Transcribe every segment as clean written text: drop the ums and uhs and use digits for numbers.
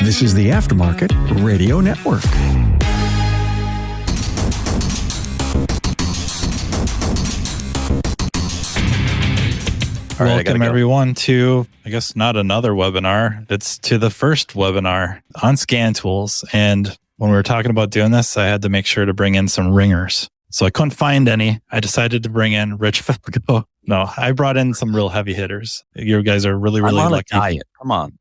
This is the Aftermarket Radio Network. All right, welcome everyone to, I guess, not another webinar. It's to the first webinar on scan tools. And when we were talking about doing this, I had to make sure to bring in some ringers. So I couldn't find any. I decided to bring in Richard Falco. No, I brought in some real heavy hitters. You guys are really, really lucky. I'm on a diet. Come on.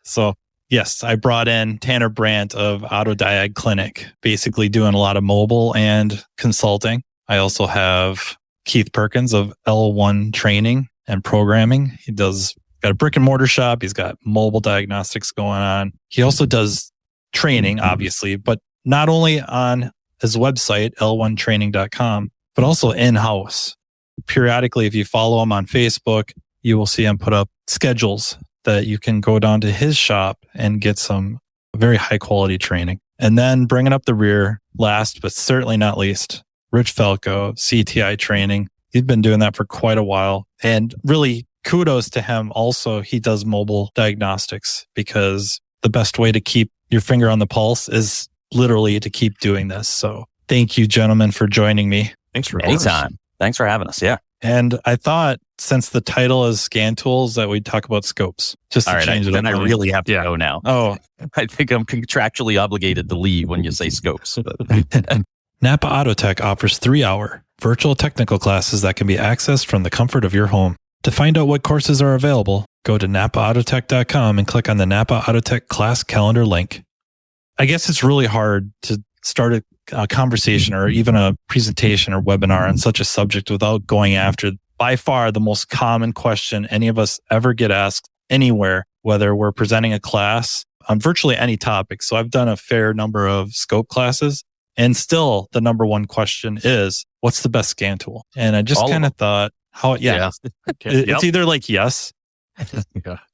So yes, I brought in Tanner Brandt of Auto Diag Clinic, basically doing a lot of mobile and consulting. I also have Keith Perkins of L1 Training and Programming. He got a brick and mortar shop. He's got mobile diagnostics going on. He also does training, obviously, but not only on his website, l1training.com, but also in-house. Periodically, if you follow him on Facebook, you will see him put up schedules that you can go down to his shop and get some very high quality training. And then bringing up the rear, last but certainly not least, Rich Falco, CTI Training. He's been doing that for quite a while. And really kudos to him. Also, he does mobile diagnostics because the best way to keep your finger on the pulse is literally to keep doing this. So thank you, gentlemen, for joining me. Thanks for anytime. Thanks for having us. Yeah. And I thought since the title is Scan Tools that we'd talk about scopes. Just to change it up. Then I really have to go now. Oh, I think I'm contractually obligated to leave when you say scopes. Napa Autotech offers 3-hour virtual technical classes that can be accessed from the comfort of your home. To find out what courses are available, go to napaautotech.com and click on the Napa Autotech class calendar link. I guess it's really hard to start a conversation or even a presentation or webinar on such a subject without going after by far the most common question any of us ever get asked anywhere, whether we're presenting a class on virtually any topic. So I've done a fair number of scope classes. And still, the number one question is, what's the best scan tool? And I just kind of thought, it's either like yes,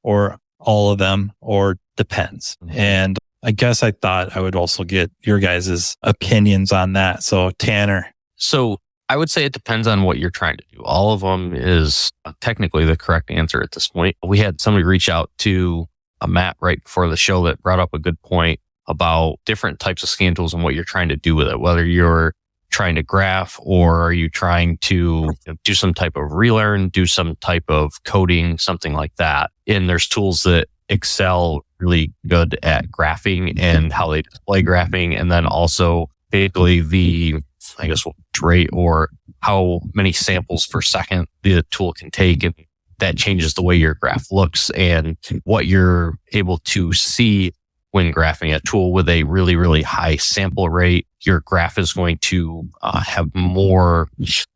or all of them, or depends. And I guess I thought I would also get your guys' opinions on that. So Tanner. So I would say it depends on what you're trying to do. All of them is technically the correct answer at this point. We had somebody reach out to Matt right before the show that brought up a good point about different types of scan tools and what you're trying to do with it, whether you're trying to graph or are you trying to do some type of relearn, do some type of coding, something like that. And there's tools that excel really good at graphing and how they display graphing. And then also basically the rate or how many samples per second the tool can take. And that changes the way your graph looks and what you're able to see when graphing. A tool with a really, really high sample rate, your graph is going to have more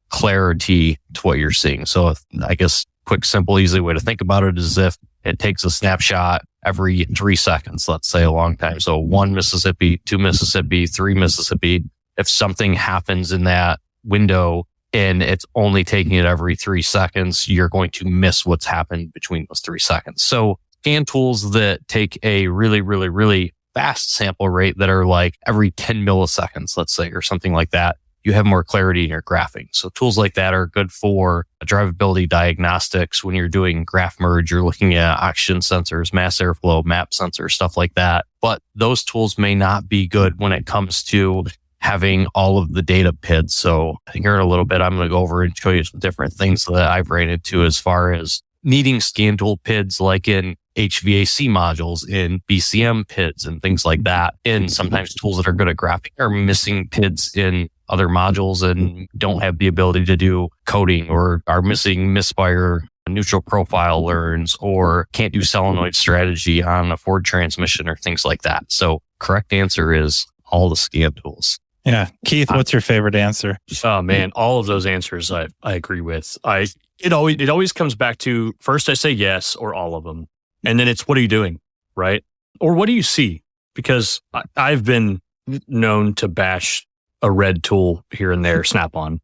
clarity to what you're seeing. So I guess quick, simple, easy way to think about it is if it takes a snapshot every 3 seconds, let's say a long time. So 1 Mississippi, 2 Mississippi, 3 Mississippi. If something happens in that window and it's only taking it every 3 seconds, you're going to miss what's happened between those 3 seconds. So scan tools that take a really, really, really fast sample rate that are like every 10 milliseconds, let's say, or something like that, you have more clarity in your graphing. So tools like that are good for drivability diagnostics. When you're doing graph merge, you're looking at oxygen sensors, mass airflow, map sensors, stuff like that. But those tools may not be good when it comes to having all of the data PIDs. So here in a little bit, I'm going to go over and show you some different things that I've ran into as far as needing scan tool PIDs, like in HVAC modules, in BCM PIDs and things like that. And sometimes tools that are good at graphing are missing PIDs in other modules and don't have the ability to do coding, or are missing misfire neutral profile learns, or can't do solenoid strategy on a Ford transmission or things like that. So correct answer is all the scan tools. Yeah. Keith, what's your favorite answer? Oh man, all of those answers I agree with. It always comes back to, first I say yes or all of them. And then it's, what are you doing? Right? Or what do you see? Because I've been known to bash a red tool here and there, Snap-on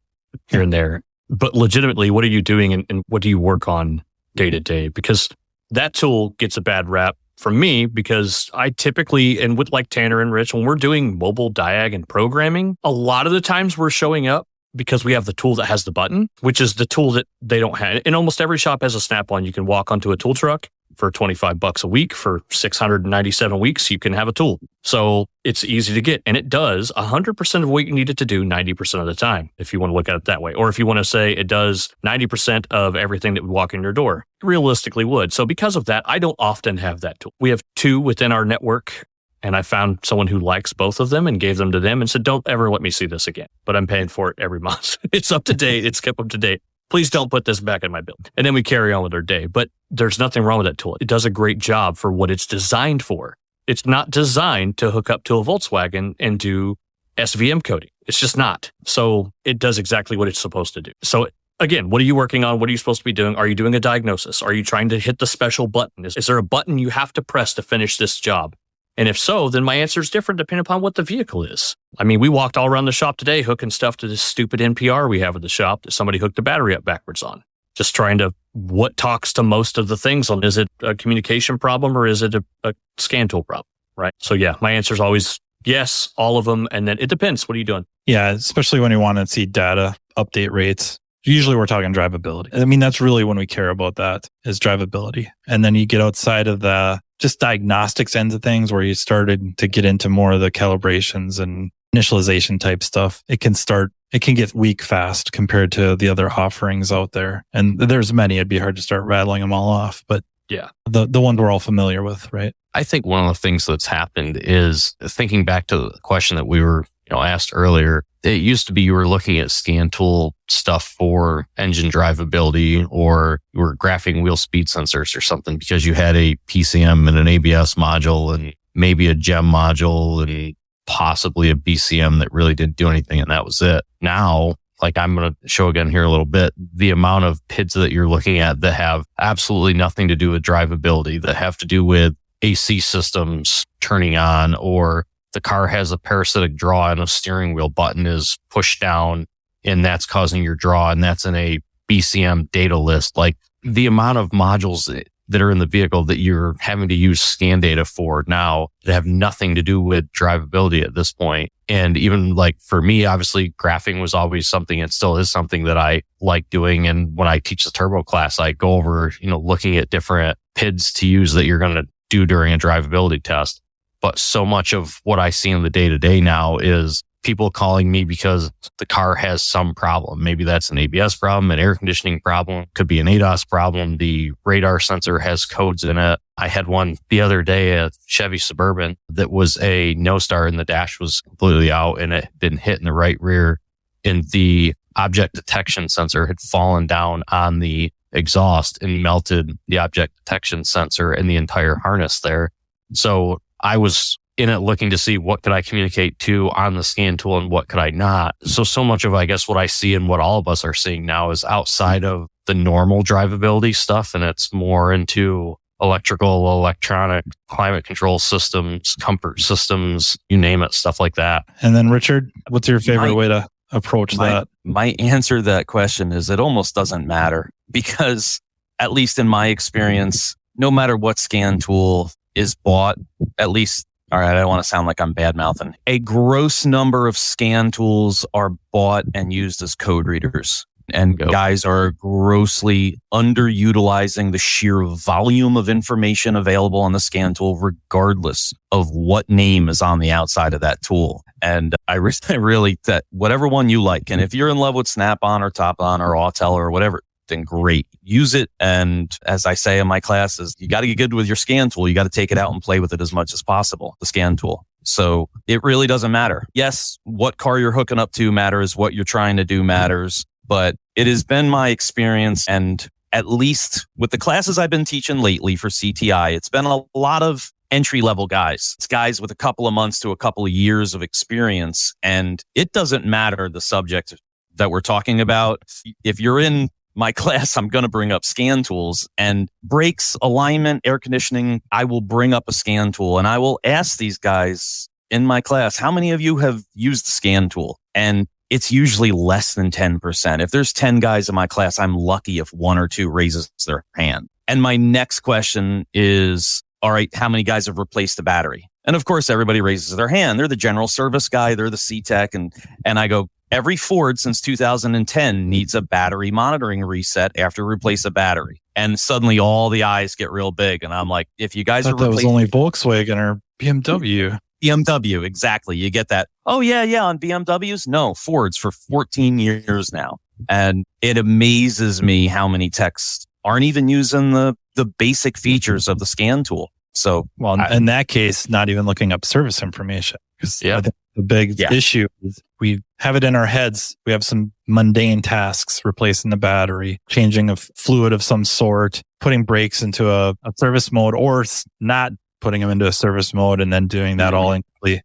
here and there. But legitimately, what are you doing and what do you work on day to day? Because that tool gets a bad rap from me, because I typically, and with like Tanner and Rich, when we're doing mobile diag and programming, a lot of the times we're showing up because we have the tool that has the button, which is the tool that they don't have. In almost every shop has a Snap-on. You can walk onto a tool truck For $25 a week, for 697 weeks, you can have a tool. So it's easy to get. And it does 100% of what you need it to do 90% of the time, if you want to look at it that way. Or if you want to say it does 90% of everything that would walk in your door, it realistically would. So because of that, I don't often have that tool. We have 2 within our network. And I found someone who likes both of them and gave them to them and said, don't ever let me see this again. But I'm paying for it every month. It's up to date. It's kept up to date. Please don't put this back in my bill. And then we carry on with our day. But there's nothing wrong with that tool. It does a great job for what it's designed for. It's not designed to hook up to a Volkswagen and do SVM coding. It's just not. So it does exactly what it's supposed to do. So again, what are you working on? What are you supposed to be doing? Are you doing a diagnosis? Are you trying to hit the special button? Is there a button you have to press to finish this job? And if so, then my answer is different depending upon what the vehicle is. I mean, we walked all around the shop today hooking stuff to this stupid NPR we have at the shop that somebody hooked the battery up backwards on. Just trying to, what talks to most of the things on, is it a communication problem or is it a scan tool problem, right? So yeah, my answer is always yes, all of them. And then it depends. What are you doing? Yeah, especially when you want to see data update rates. Usually we're talking drivability. I mean, that's really when we care about that is drivability. And then you get outside of the just diagnostics ends of things where you started to get into more of the calibrations and initialization type stuff. It can get weak fast compared to the other offerings out there. And there's many, it'd be hard to start rattling them all off, but yeah, the ones we're all familiar with, right? I think one of the things that's happened is thinking back to the question that we were asked earlier. It used to be you were looking at scan tool stuff for engine drivability, or you were graphing wheel speed sensors or something because you had a PCM and an ABS module and maybe a GEM module and possibly a BCM that really didn't do anything, and that was it. Now, like I'm going to show again here a little bit, the amount of PIDs that you're looking at that have absolutely nothing to do with drivability, that have to do with AC systems turning on, or the car has a parasitic draw and a steering wheel button is pushed down and that's causing your draw, and that's in a BCM data list. Like the amount of modules that are in the vehicle that you're having to use scan data for now that have nothing to do with drivability at this point. And even like for me, obviously graphing was always something, it still is something that I like doing. And when I teach the turbo class, I go over, looking at different PIDs to use that you're going to do during a drivability test. But so much of what I see in the day to day now is people calling me because the car has some problem. Maybe that's an ABS problem, an air conditioning problem, could be an ADAS problem. The radar sensor has codes in it. I had one the other day at Chevy Suburban that was a no star and the dash was completely out and it had been hit in the right rear, and the object detection sensor had fallen down on the exhaust and melted the object detection sensor and the entire harness there. So I was in it looking to see what could I communicate to on the scan tool and what could I not. So much of, I guess, what I see and what all of us are seeing now is outside of the normal drivability stuff, and it's more into electrical, electronic, climate control systems, comfort systems, you name it, stuff like that. And then Richard, what's your favorite way to approach that? My answer to that question is it almost doesn't matter, because at least in my experience, no matter what scan tool is bought, at least, all right, I don't want to sound like I'm bad mouthing, a gross number of scan tools are bought and used as code readers. And guys are grossly underutilizing the sheer volume of information available on the scan tool, regardless of what name is on the outside of that tool. And I really, that whatever one you like, and if you're in love with Snap-on or Top-on or Autel or whatever, then great. Use it. And as I say in my classes, you got to get good with your scan tool. You got to take it out and play with it as much as possible, the scan tool. So it really doesn't matter. Yes, what car you're hooking up to matters. What you're trying to do matters. But it has been my experience, and at least with the classes I've been teaching lately for CTI, it's been a lot of entry-level guys. It's guys with a couple of months to a couple of years of experience. And it doesn't matter the subject that we're talking about. If you're in my class, I'm going to bring up scan tools, and brakes, alignment, air conditioning. I will bring up a scan tool and I will ask these guys in my class, how many of you have used the scan tool? And it's usually less than 10%. If there's 10 guys in my class, I'm lucky if one or two raises their hand. And my next question is, all right, how many guys have replaced the battery? And of course, everybody raises their hand. They're the general service guy. They're the C-Tech. And I go, every Ford since 2010 needs a battery monitoring reset after we replace a battery. And suddenly all the eyes get real big. And I'm like, if you guys I are thought that was only Volkswagen or BMW. BMW, exactly. You get that. Oh, yeah, on BMWs. No, Fords for 14 years now. And it amazes me how many techs aren't even using the basic features of the scan tool. So, well, in that case, not even looking up service information. Because I think the big issue is we have it in our heads. We have some mundane tasks, replacing the battery, changing a fluid of some sort, putting brakes into a service mode, or not putting them into a service mode and then doing that all incomplete.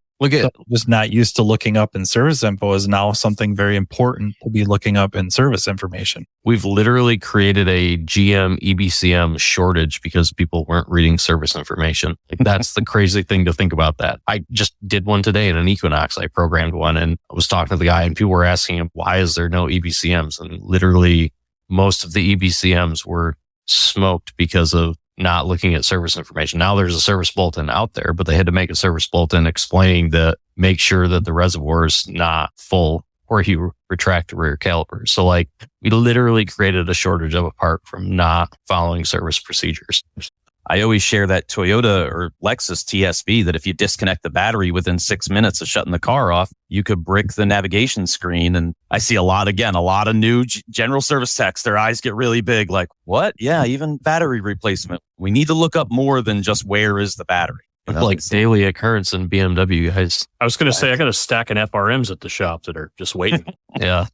Just not used to looking up in service info is now something very important to be looking up in service information. We've literally created a GM EBCM shortage because people weren't reading service information. That's the crazy thing to think about that. I just did one today in an Equinox. I programmed one and I was talking to the guy and people were asking him, why is there no EBCMs? And literally most of the EBCMs were smoked because of not looking at service information. Now there's a service bulletin out there, but they had to make a service bulletin explaining that make sure that the reservoir is not full or you retract the rear caliper. So we literally created a shortage of a part from not following service procedures. I always share that Toyota or Lexus TSV that if you disconnect the battery within 6 minutes of shutting the car off, you could brick the navigation screen. And I see a lot of new general service techs, their eyes get really big. Like, what? Yeah, even battery replacement. We need to look up more than just where is the battery. You know? Daily occurrence in BMW, guys. I was going to say, I got a stack of FRMs at the shop that are just waiting. Yeah.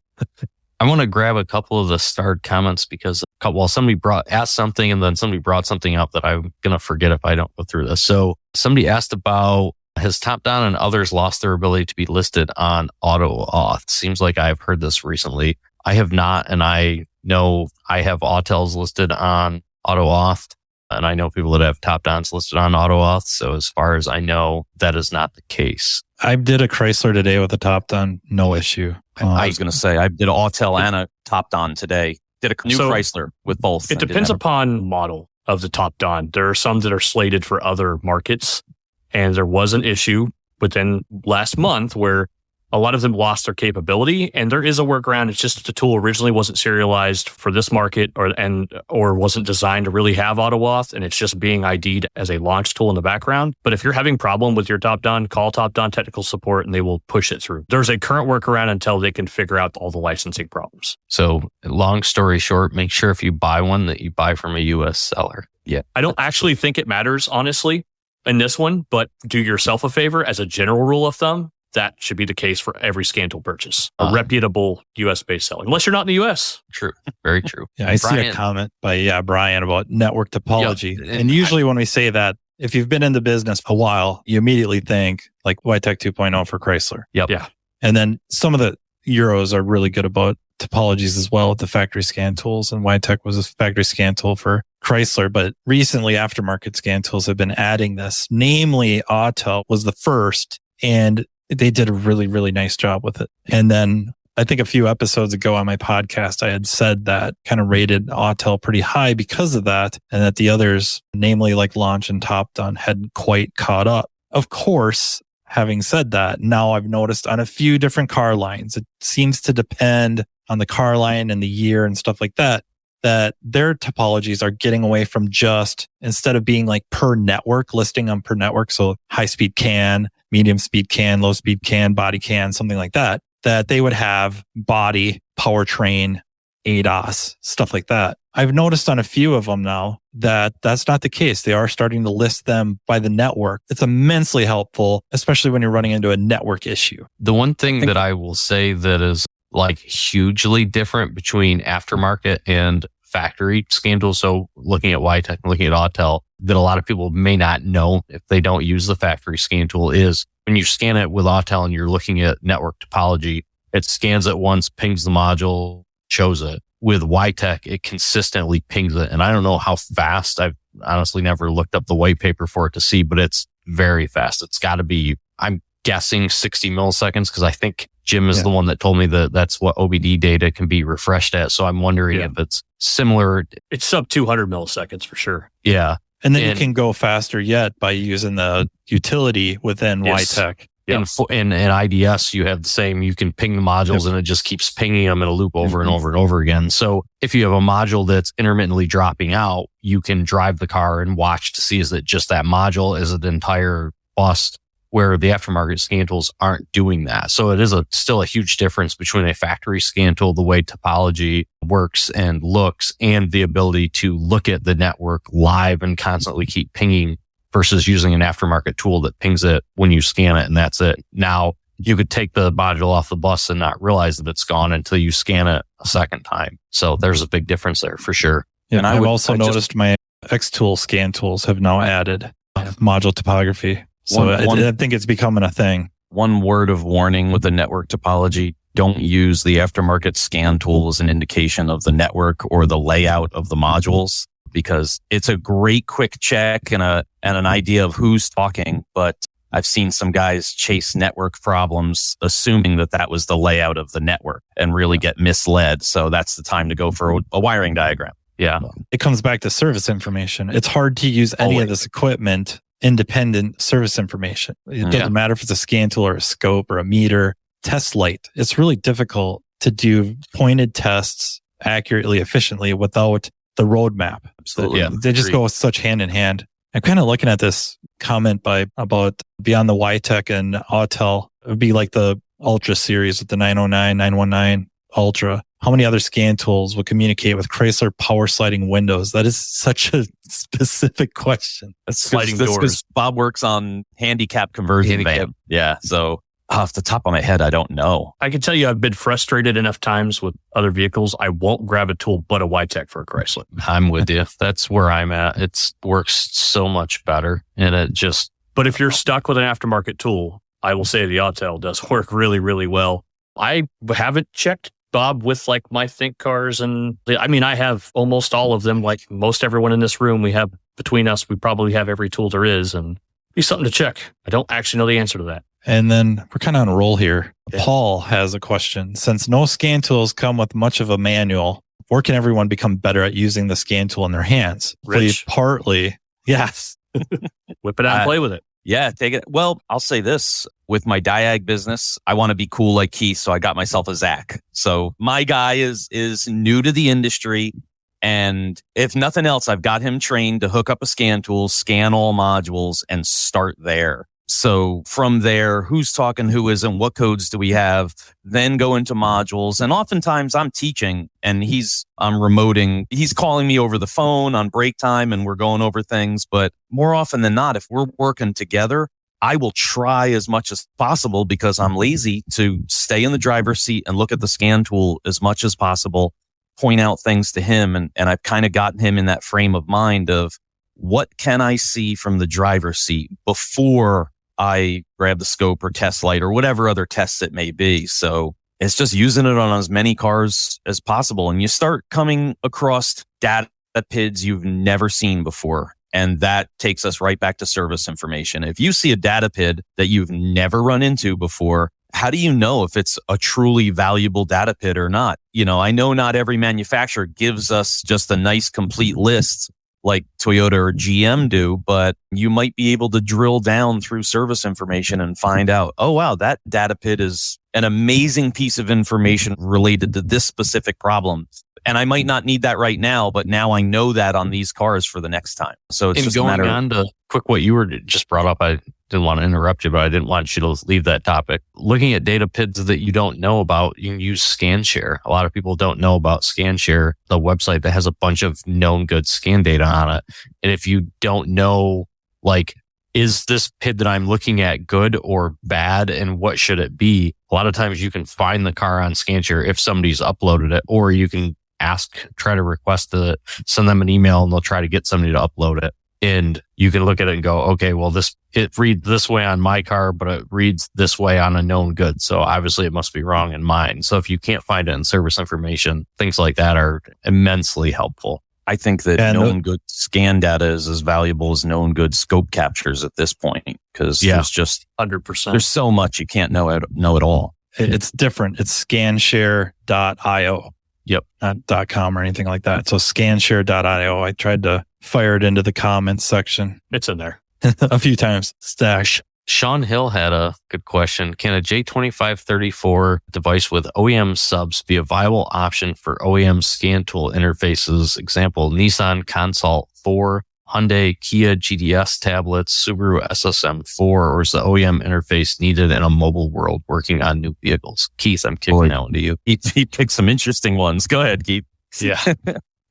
I want to grab a couple of the starred comments because somebody asked something and then somebody brought something up that I'm going to forget if I don't go through this. So somebody asked about, has Top-Down and others lost their ability to be listed on auto auth? Seems like I've heard this recently. I have not, and I know I have Autels listed on auto auth, and I know people that have Top-Downs listed on auto auth. So as far as I know, that is not the case. I did a Chrysler today with a Top-Down, no issue. I was going to say, I did an Autel and a Top-Down today. Did a new Chrysler with both. It depends upon model of the Top-Down. There are some that are slated for other markets. And there was an issue within last month where a lot of them lost their capability. And there is a workaround. It's just that the tool originally wasn't serialized for this market or wasn't designed to really have auto auth. And it's just being ID'd as a launch tool in the background. But if you're having problem with your Top-Down, call Top-Down technical support and they will push it through. There's a current workaround until they can figure out all the licensing problems. So long story short, make sure if you buy one that you buy from a US seller. Yeah. I don't actually think it matters, honestly, in this one, but do yourself a favor as a general rule of thumb. That should be the case for every scan tool purchase. A reputable US-based seller, unless you're not in the US. True. Very true. Yeah, I see a comment by Brian about network topology. Yeah, and usually when we say that, if you've been in the business a while, you immediately think like YTech 2.0 for Chrysler. Yep. Yeah. And then some of the Euros are really good about topologies as well with the factory scan tools. And YTech was a factory scan tool for Chrysler. But recently, aftermarket scan tools have been adding this. Namely, Autel was the first. And they did a really, really nice job with it. And then I think a few episodes ago on my podcast, I had said that kind of rated Autel pretty high because of that. And that the others, namely like Launch and Top-Down, hadn't quite caught up. Of course, having said that, now I've noticed on a few different car lines, it seems to depend on the car line and the year and stuff like that, that their topologies are getting away from just, instead of being like per network, listing them per network. So high speed CAN, medium speed CAN, low speed CAN, body CAN, something like that, that they would have body, powertrain, ADAS, stuff like that. I've noticed on a few of them now that that's not the case. They are starting to list them by the network. It's immensely helpful, especially when you're running into a network issue. The one thing that I will say that is like hugely different between aftermarket and factory scan tools. So looking at YTech and looking at Autel, that a lot of people may not know if they don't use the factory scan tool is when you scan it with Autel and you're looking at network topology, it scans it once, pings the module, shows it. With YTech, it consistently pings it. And I don't know how fast. I've honestly never looked up the white paper for it to see, but it's very fast. It's got to be, I'm guessing 60 milliseconds because I think Jim is the one that told me that that's what OBD data can be refreshed at. So I'm wondering if it's similar. It's sub 200 milliseconds for sure. Yeah. And then you can go faster yet by using the utility within YTech. In IDS, you have the same, you can ping the modules and it just keeps pinging them in a loop over and over and over again. So if you have a module that's intermittently dropping out, you can drive the car and watch to see, is it just that module? Is it the entire bus? Where the aftermarket scan tools aren't doing that. So it is still a huge difference between a factory scan tool, the way topology works and looks, and the ability to look at the network live and constantly keep pinging versus using an aftermarket tool that pings it when you scan it and that's it. Now, you could take the module off the bus and not realize that it's gone until you scan it a second time. So there's a big difference there for sure. Yeah, and I've also noticed my X-Tool scan tools have now added module topography. So I think it's becoming a thing. One word of warning with the network topology: don't use the aftermarket scan tool as an indication of the network or the layout of the modules, because it's a great quick check and an idea of who's talking. But I've seen some guys chase network problems, assuming that was the layout of the network, and really get misled. So that's the time to go for a wiring diagram. Yeah. It comes back to service information. It's hard to use any of this equipment independent service information. It doesn't matter if it's a scan tool or a scope or a meter, test light. It's really difficult to do pointed tests accurately, efficiently without the roadmap. Absolutely. They just go such hand in hand. I'm kind of looking at this comment about Beyond the YTech and Autel. It would be like the Ultra series with the 909, 919 Ultra. How many other scan tools would communicate with Chrysler power sliding windows? That is such a specific question. Sliding doors. Because Bob works on handicap conversion van. Yeah. So off the top of my head, I don't know. I can tell you I've been frustrated enough times with other vehicles. I won't grab a tool but a YTech for a Chrysler. I'm with you. That's where I'm at. It works so much better. And it just... But if you're stuck with an aftermarket tool, I will say the Autel does work really, really well. I haven't checked, Bob, with like my Think cars, and I have almost all of them. Like most everyone in this room, we have between us, we probably have every tool there is, and be something to check. I don't actually know the answer to that. And then we're kind of on a roll here. Yeah. Paul has a question. Since no scan tools come with much of a manual, where can everyone become better at using the scan tool in their hands? Rich. Partly, yes. Whip it out and play with it. Yeah, take it. Well, I'll say this. With my diag business, I want to be cool like Keith, so I got myself a Zach. So my guy is new to the industry, and if nothing else, I've got him trained to hook up a scan tool, scan all modules, and start there. So from there, who's talking, who isn't, what codes do we have, then go into modules. And oftentimes I'm teaching and I'm remoting. He's calling me over the phone on break time and we're going over things. But more often than not, if we're working together, I will try as much as possible, because I'm lazy, to stay in the driver's seat and look at the scan tool as much as possible, point out things to him. And I've kind of gotten him in that frame of mind of, what can I see from the driver's seat before I grab the scope or test light or whatever other tests it may be. So it's just using it on as many cars as possible. And you start coming across data PIDs you've never seen before. And that takes us right back to service information. If you see a data PID that you've never run into before, how do you know if it's a truly valuable data PID or not? I know not every manufacturer gives us just a nice complete list like Toyota or GM do, but you might be able to drill down through service information and find out, oh, wow, that data PID is an amazing piece of information related to this specific problem. And I might not need that right now, but now I know that on these cars for the next time. So it's just a matter of... on to quick what you were just brought up. I didn't want to interrupt you, but I didn't want you to leave that topic. Looking at data PIDs that you don't know about, you can use ScanShare. A lot of people don't know about ScanShare, the website that has a bunch of known good scan data on it. And if you don't know, like, is this PID that I'm looking at good or bad, and what should it be? A lot of times you can find the car on ScanShare if somebody's uploaded it, or you can try to request to send them an email and they'll try to get somebody to upload it. And you can look at it and go, okay, well, it reads this way on my car, but it reads this way on a known good. So obviously it must be wrong in mine. So if you can't find it in service information, things like that are immensely helpful. I think that known good scan data is as valuable as known good scope captures at this point, because there's just 100%. There's so much you can't know it all. It's different. It's scanshare.io. Yep. Not .com or anything like that. So scanshare.io. I tried to fire it into the comments section. It's in there a few times. Stash. Sean Hill had a good question. Can a J2534 device with OEM subs be a viable option for OEM scan tool interfaces? Example, Nissan Consult 4, Hyundai, Kia GDS tablets, Subaru SSM4, or is the OEM interface needed in a mobile world working on new vehicles? Keith, I'm kicking that one to you. He picked some interesting ones. Go ahead, Keith. Yeah.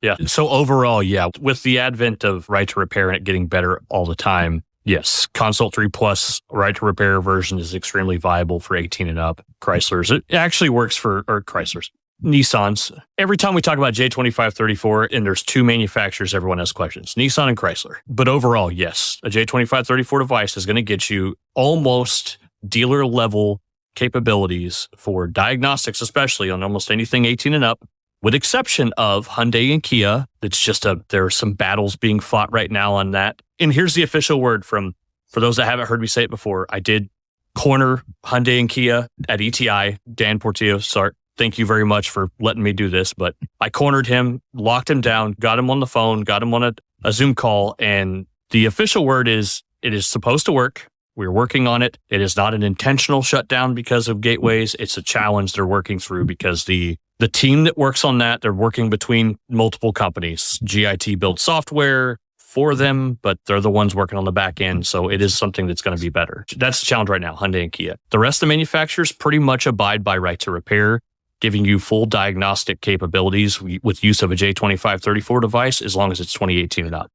Yeah. So overall, yeah, with the advent of right to repair and it getting better all the time, yes, Consult 3 Plus right to repair version is extremely viable for 18 and up. Chryslers, it actually works for Chryslers. Nissans. Every time we talk about J2534 and there's two manufacturers, everyone has questions, Nissan and Chrysler. But overall, yes, a J2534 device is going to get you almost dealer level capabilities for diagnostics, especially on almost anything 18 and up. With exception of Hyundai and Kia, it's just there are some battles being fought right now on that. And here's the official word for those that haven't heard me say it before. I did corner Hyundai and Kia at ETI. Dan Portillo, sorry, thank you very much for letting me do this. But I cornered him, locked him down, got him on the phone, got him on a Zoom call. And the official word is it is supposed to work. We're working on it. It is not an intentional shutdown because of gateways. It's a challenge they're working through because the team that works on that, they're working between multiple companies. GIT builds software for them, but they're the ones working on the back end. So it is something that's going to be better. That's the challenge right now, Hyundai and Kia. The rest of the manufacturers pretty much abide by right to repair, giving you full diagnostic capabilities with use of a J2534 device as long as it's 2018 and up.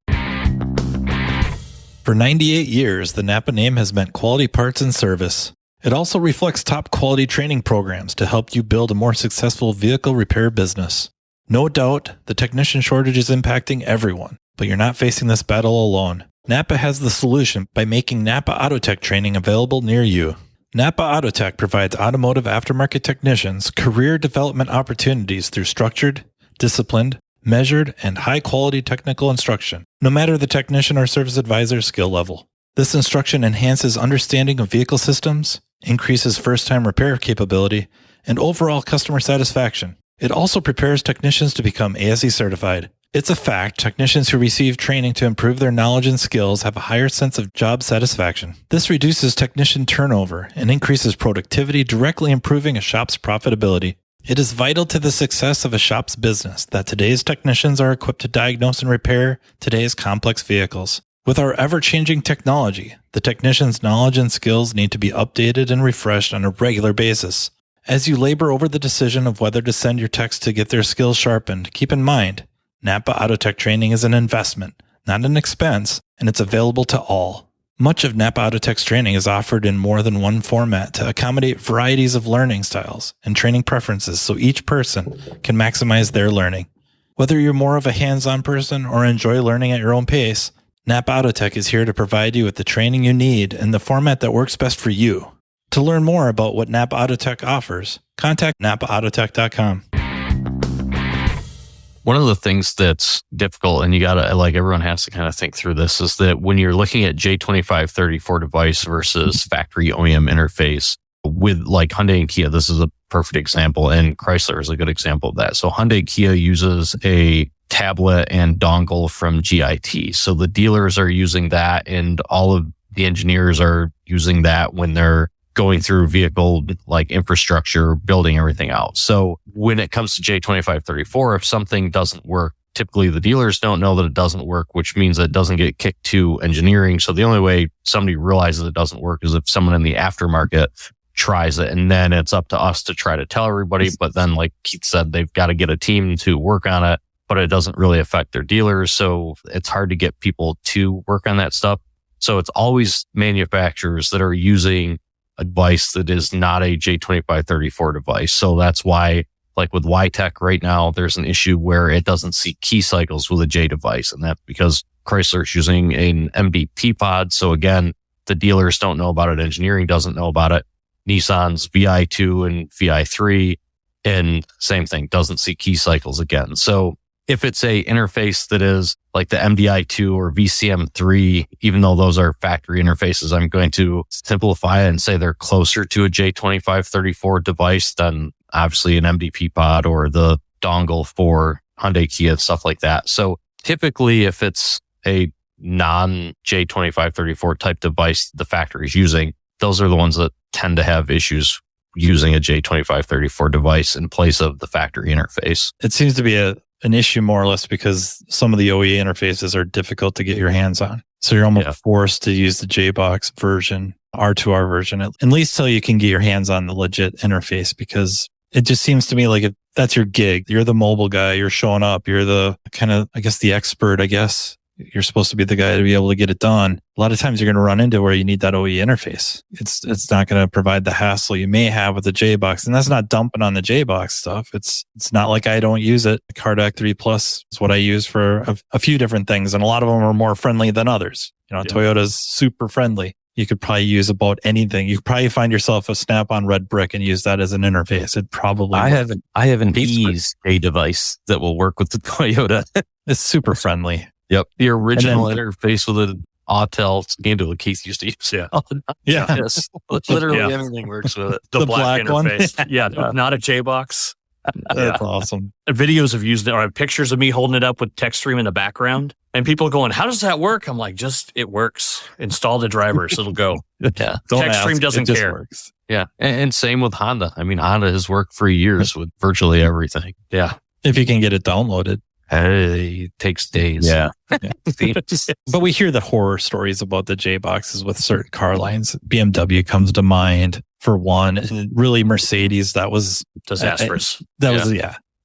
For 98 years, the Napa name has meant quality parts and service. It also reflects top quality training programs to help you build a more successful vehicle repair business. No doubt, the technician shortage is impacting everyone, but you're not facing this battle alone. Napa has the solution by making Napa AutoTech training available near you. Napa AutoTech provides automotive aftermarket technicians career development opportunities through structured, disciplined, measured, and high-quality technical instruction, no matter the technician or service advisor's skill level. This instruction enhances understanding of vehicle systems, increases first-time repair capability, and overall customer satisfaction. It also prepares technicians to become ASE certified. It's a fact technicians who receive training to improve their knowledge and skills have a higher sense of job satisfaction. This reduces technician turnover and increases productivity, directly improving a shop's profitability. It is vital to the success of a shop's business that today's technicians are equipped to diagnose and repair today's complex vehicles. With our ever-changing technology, the technician's knowledge and skills need to be updated and refreshed on a regular basis. As you labor over the decision of whether to send your techs to get their skills sharpened, keep in mind, Napa AutoTech training is an investment, not an expense, and it's available to all. Much of Napa AutoTech's training is offered in more than one format to accommodate varieties of learning styles and training preferences so each person can maximize their learning. Whether you're more of a hands-on person or enjoy learning at your own pace, Napa AutoTech is here to provide you with the training you need in the format that works best for you. To learn more about what Napa AutoTech offers, contact napaautotech.com. One of the things that's difficult, and you gotta, everyone has to kind of think through this, is that when you're looking at J2534 device versus factory OEM interface with Hyundai and Kia, this is a perfect example, and Chrysler is a good example of that. So Hyundai Kia uses a tablet and dongle from GIT. So the dealers are using that, and all of the engineers are using that when they're going through vehicle infrastructure, building everything out. So when it comes to J2534, if something doesn't work, typically the dealers don't know that it doesn't work, which means that it doesn't get kicked to engineering. So the only way somebody realizes it doesn't work is if someone in the aftermarket tries it, and then it's up to us to try to tell everybody. But then, like Keith said, they've got to get a team to work on it, but it doesn't really affect their dealers. So it's hard to get people to work on that stuff. So it's always manufacturers that are using a device that is not a J2534 device. So that's why, with YTech right now, there's an issue where it doesn't see key cycles with a J device. And that's because Chrysler's using an MVP pod. So again, the dealers don't know about it. Engineering doesn't know about it. Nissan's VI2 and VI3, and same thing, doesn't see key cycles again. So if it's a interface that is like the MDI2 or VCM3, even though those are factory interfaces, I'm going to simplify it and say they're closer to a J2534 device than obviously an MDP pod or the dongle for Hyundai, Kia, stuff like that. So typically if it's a non-J2534 type device the factory is using, those are the ones that tend to have issues using a J2534 device in place of the factory interface. It seems to be an issue more or less because some of the OEM interfaces are difficult to get your hands on. So you're almost forced to use the JBox version, R2R version, at least till you can get your hands on the legit interface, because it just seems to me like that's your gig. You're the mobile guy. You're showing up. You're the kind of, I guess, the expert, I guess. You're supposed to be the guy to be able to get it done. A lot of times you're going to run into where you need that OE interface. It's not going to provide the hassle you may have with the JBox. And that's not dumping on the JBox stuff. It's not like I don't use it. The car.Act 3 Plus is what I use for a few different things. And a lot of them are more friendly than others. Toyota's super friendly. You could probably use about anything. You could probably find yourself a Snap-on red brick and use that as an interface. It probably I have an Ease A device that will work with the Toyota. It's super friendly. Yep. The original interface with an Autel scandal Keith used to use. Yeah. Yeah. Yes. Literally everything works with it. The black interface. One. Yeah. Not a JBox. That's awesome. Videos of using it, or I have pictures of me holding it up with text stream in the background, and people going, "How does that work?" I'm like, it works. Install the drivers, it'll go. Yeah. Text stream doesn't care. Works. Yeah. And same with Honda. I mean, Honda has worked for years with virtually everything. Yeah. If you can get it downloaded. It takes days. Yeah. But we hear the horror stories about the JBoxes with certain car lines. BMW comes to mind for one. And really, Mercedes, that was disastrous.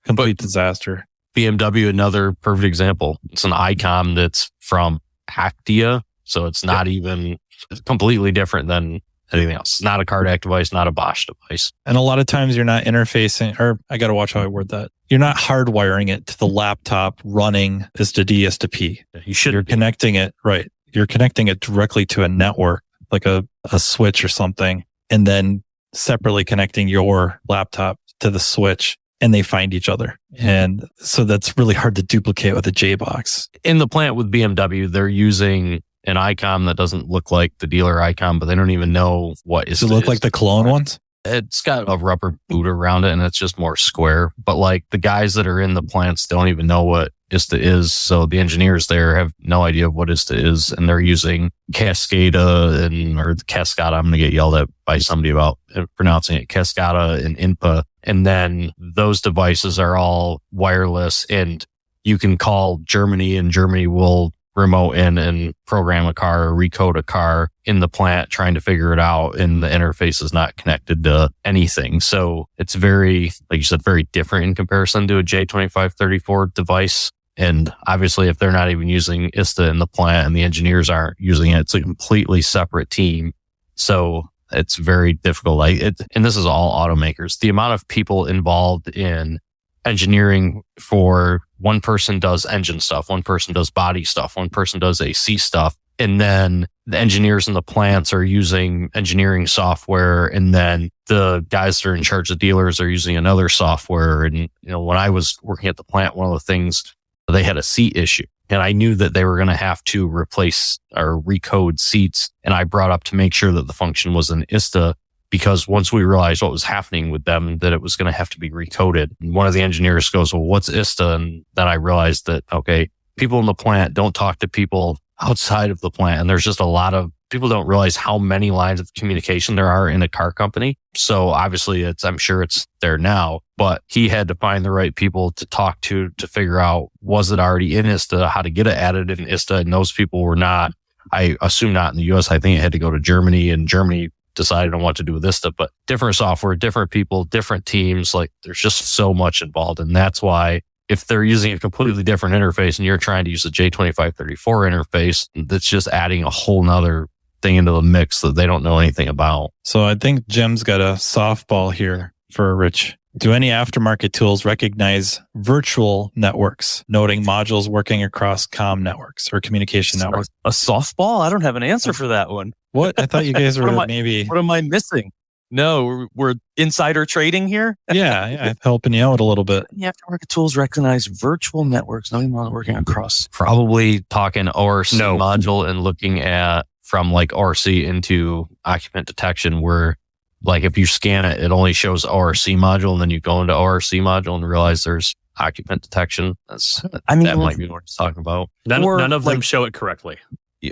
Complete disaster. BMW, another perfect example. It's an ICOM that's from Actia. So it's not even completely different than anything else. It's not a car.Act device, not a Bosch device. And a lot of times you're not interfacing, or I got to watch how I word that. You're not hardwiring it to the laptop running ISTA-D, ISTA-P. You should. You're connecting it, right. You're connecting it directly to a network, like a switch or something, and then separately connecting your laptop to the switch, and they find each other. And so that's really hard to duplicate with a JBox. In the plant with BMW, they're using an ICOM that doesn't look like the dealer ICOM, but they don't even know what is. Does it look like the Cologne ones? It's got a rubber boot around it and it's just more square. But like the guys that are in the plants don't even know what ISTA is. So the engineers there have no idea what ISTA is. And they're using Cascada or Cascada. I'm going to get yelled at by somebody about pronouncing it, Cascada and INPA. And then those devices are all wireless, and you can call Germany and Germany will remote in and program a car or recode a car in the plant trying to figure it out, and the interface is not connected to anything. So it's very, like you said, very different in comparison to a J2534 device. And obviously if they're not even using ISTA in the plant and the engineers aren't using it, it's a completely separate team. So it's very difficult. And this is all automakers. The amount of people involved in engineering for one person does engine stuff, one person does body stuff, one person does AC stuff. And then the engineers in the plants are using engineering software. And then the guys that are in charge of dealers are using another software. And, when I was working at the plant, one of the things, they had a seat issue. And I knew that they were going to have to replace or recode seats. And I brought up to make sure that the function was in ISTA, because once we realized what was happening with them, that it was going to have to be recoded. And one of the engineers goes, "Well, what's ISTA?" And then I realized that, okay, people in the plant don't talk to people outside of the plant. And there's just a lot of people don't realize how many lines of communication there are in a car company. So obviously I'm sure it's there now, but he had to find the right people to talk to figure out, was it already in ISTA, how to get it added in ISTA. And those people were not, I assume not in the US. I think it had to go to Germany, and Germany decided on what to do with ISTA, but different software, different people, different teams. Like there's just so much involved. And that's why if they're using a completely different interface and you're trying to use the J2534 interface, that's just adding a whole nother thing into the mix that they don't know anything about. So I think Jim's got a softball here for Rich. Do any aftermarket tools recognize virtual networks, noting modules working across comm networks or communication networks? A softball? I don't have an answer for that one. What? I thought you guys were maybe... What am I missing? No, we're insider trading here? Yeah, helping you out a little bit. The aftermarket tools recognize virtual networks, noting modules working across. Probably talking ORC module and looking at from like ORC into occupant detection, where like if you scan it, it only shows ORC module, and then you go into ORC module and realize there's occupant detection. That might be what he's talking about. None of them show it correctly.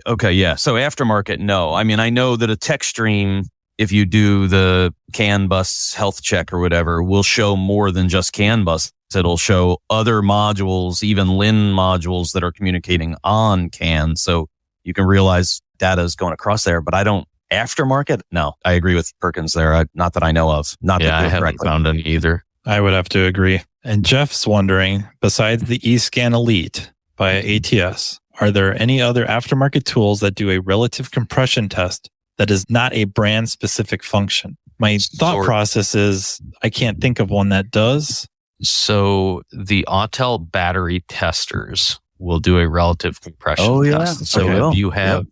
Okay, yeah. So aftermarket, no. I mean, I know that a tech stream, if you do the CAN bus health check or whatever, will show more than just CAN bus. It'll show other modules, even LIN modules that are communicating on CAN. So you can realize data is going across there, but I don't. Aftermarket? No, I agree with Perkins there. Not that I know of. Not that I haven't found any either. I would have to agree. And Jeff's wondering, besides the eScan Elite by ATS, are there any other aftermarket tools that do a relative compression test that is not a brand specific function? My thought process is I can't think of one that does. So the Autel battery testers will do a relative compression test. So if you have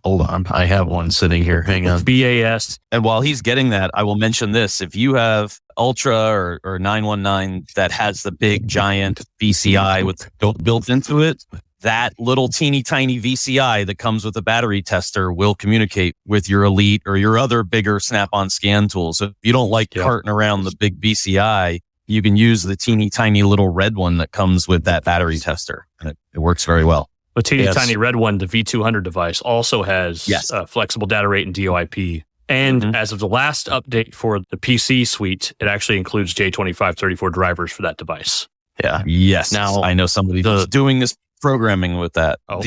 hold on, I have one sitting here. Hang on. BAS. And while he's getting that, I will mention this. If you have Ultra or 919 that has the big giant VCI with built into it, that little teeny tiny VCI that comes with a battery tester will communicate with your Elite or your other bigger Snap-on scan tools. So if you don't like carting around the big VCI, you can use the teeny tiny little red one that comes with that battery tester. And it works very well. The teeny tiny red one, the V200 device, also has flexible data rate and DOIP. And as of the last update for the PC suite, it actually includes J2534 drivers for that device. Yeah. Yes. Now I know somebody who's doing this programming with that. Oh,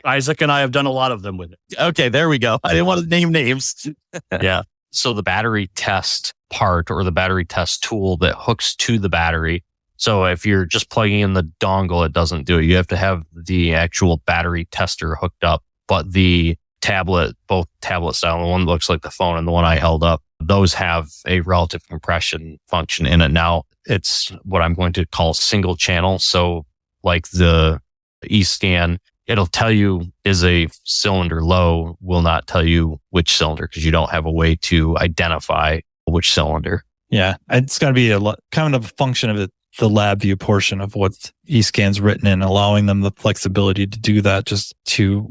Isaac and I have done a lot of them with it. Okay, there we go. I didn't want to name names. Yeah. So the battery test part or the battery test tool that hooks to the battery. So if you're just plugging in the dongle, it doesn't do it. You have to have the actual battery tester hooked up. But the tablet, both tablet style, the one that looks like the phone and the one I held up, those have a relative compression function in it. Now it's what I'm going to call single channel. So like the eScan, it'll tell you is a cylinder low, will not tell you which cylinder because you don't have a way to identify which cylinder. Yeah, it's got to be kind of a function of the lab view portion of what eScan's written in, allowing them the flexibility to do that, just to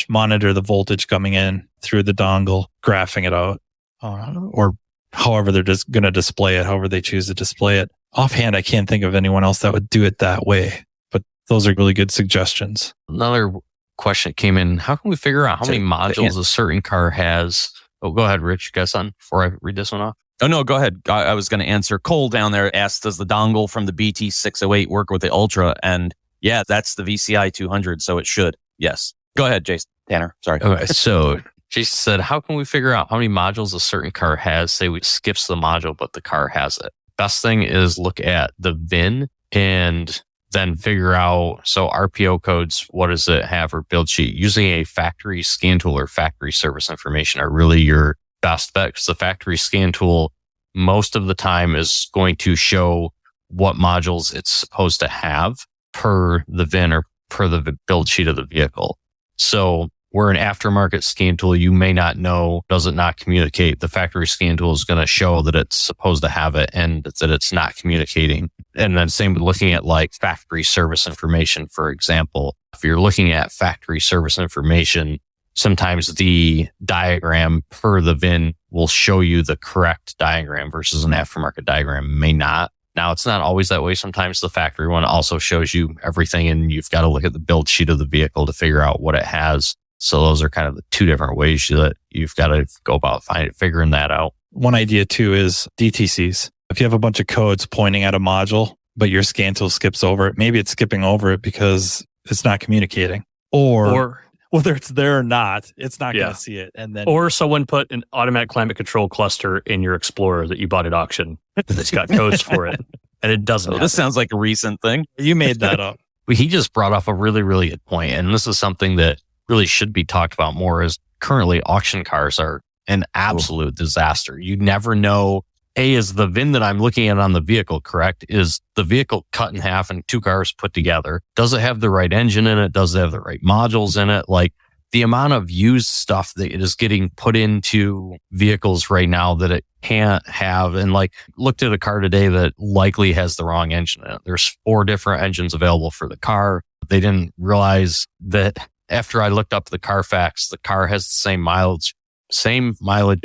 monitor the voltage coming in through the dongle, graphing it out, or however they're just going to display it, however they choose to display it. Offhand, I can't think of anyone else that would do it that way, but those are really good suggestions. Another question came in. How can we figure out how many modules a certain car has? Oh, go ahead, Rich. You got something before I read this one off? Oh, no, go ahead. I was going to answer. Cole down there asked, does the dongle from the BT608 work with the Ultra? And yeah, that's the VCI 200, so it should. Yes. Go ahead, Jason. Tanner, sorry. Okay, so Jason said, how can we figure out how many modules a certain car has? Say we skips the module, but the car has it. Best thing is look at the VIN and then figure out, so RPO codes, what does it have, or build sheet? Using a factory scan tool or factory service information are really your best bet, because the factory scan tool most of the time is going to show what modules it's supposed to have per the VIN or per the build sheet of the vehicle. So where an aftermarket scan tool, you may not know, does it not communicate? The factory scan tool is going to show that it's supposed to have it and that it's not communicating. And then same with looking at like factory service information, for example. If you're looking at factory service information, sometimes the diagram per the VIN will show you the correct diagram versus an aftermarket diagram may not. Now, it's not always that way. Sometimes the factory one also shows you everything, and you've got to look at the build sheet of the vehicle to figure out what it has. So those are kind of the two different ways that you've got to go about figuring that out. One idea too is DTCs. If you have a bunch of codes pointing at a module, but your scan tool skips over it, maybe it's skipping over it because it's not communicating. Or whether it's there or not, it's not going to see it. And then, or someone put an automatic climate control cluster in your Explorer that you bought at auction that's got codes for it, and it doesn't. This sounds like a recent thing. You made that up. He just brought up a really, really good point, and this is something that really should be talked about more. Is currently auction cars are an absolute disaster. You never know. A, is the VIN that I'm looking at on the vehicle correct? Is the vehicle cut in half and two cars put together? Does it have the right engine in it? Does it have the right modules in it? Like the amount of used stuff that is getting put into vehicles right now that it can't have. And like looked at a car today that likely has the wrong engine in it. There's 4 different engines available for the car. They didn't realize that after I looked up the Carfax, the car has the same mileage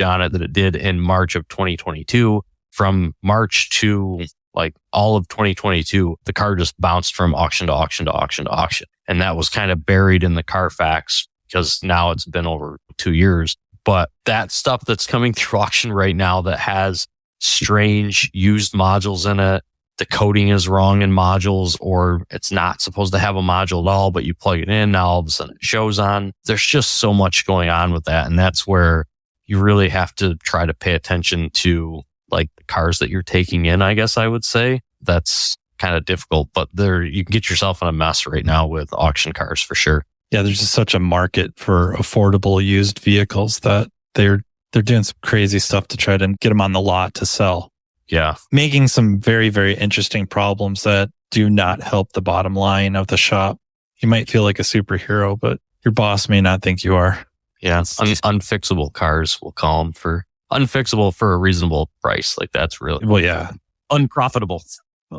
on it that it did in March of 2022. From March to like all of 2022, the car just bounced from auction to auction to auction to auction. And that was kind of buried in the Carfax because now it's been over 2 years. But that stuff that's coming through auction right now that has strange used modules in it, the coding is wrong in modules, or it's not supposed to have a module at all, but you plug it in, now all of a sudden it shows on. There's just so much going on with that. And that's where you really have to try to pay attention to like the cars that you're taking in, I guess I would say. That's kind of difficult, but you can get yourself in a mess right now with auction cars for sure. Yeah, there's just such a market for affordable used vehicles that they're doing some crazy stuff to try to get them on the lot to sell. Yeah. Making some very, very interesting problems that do not help the bottom line of the shop. You might feel like a superhero, but your boss may not think you are. Yeah. Unfixable cars, we'll call them, for unfixable for a reasonable price. Like that's really, Well, yeah. Unprofitable.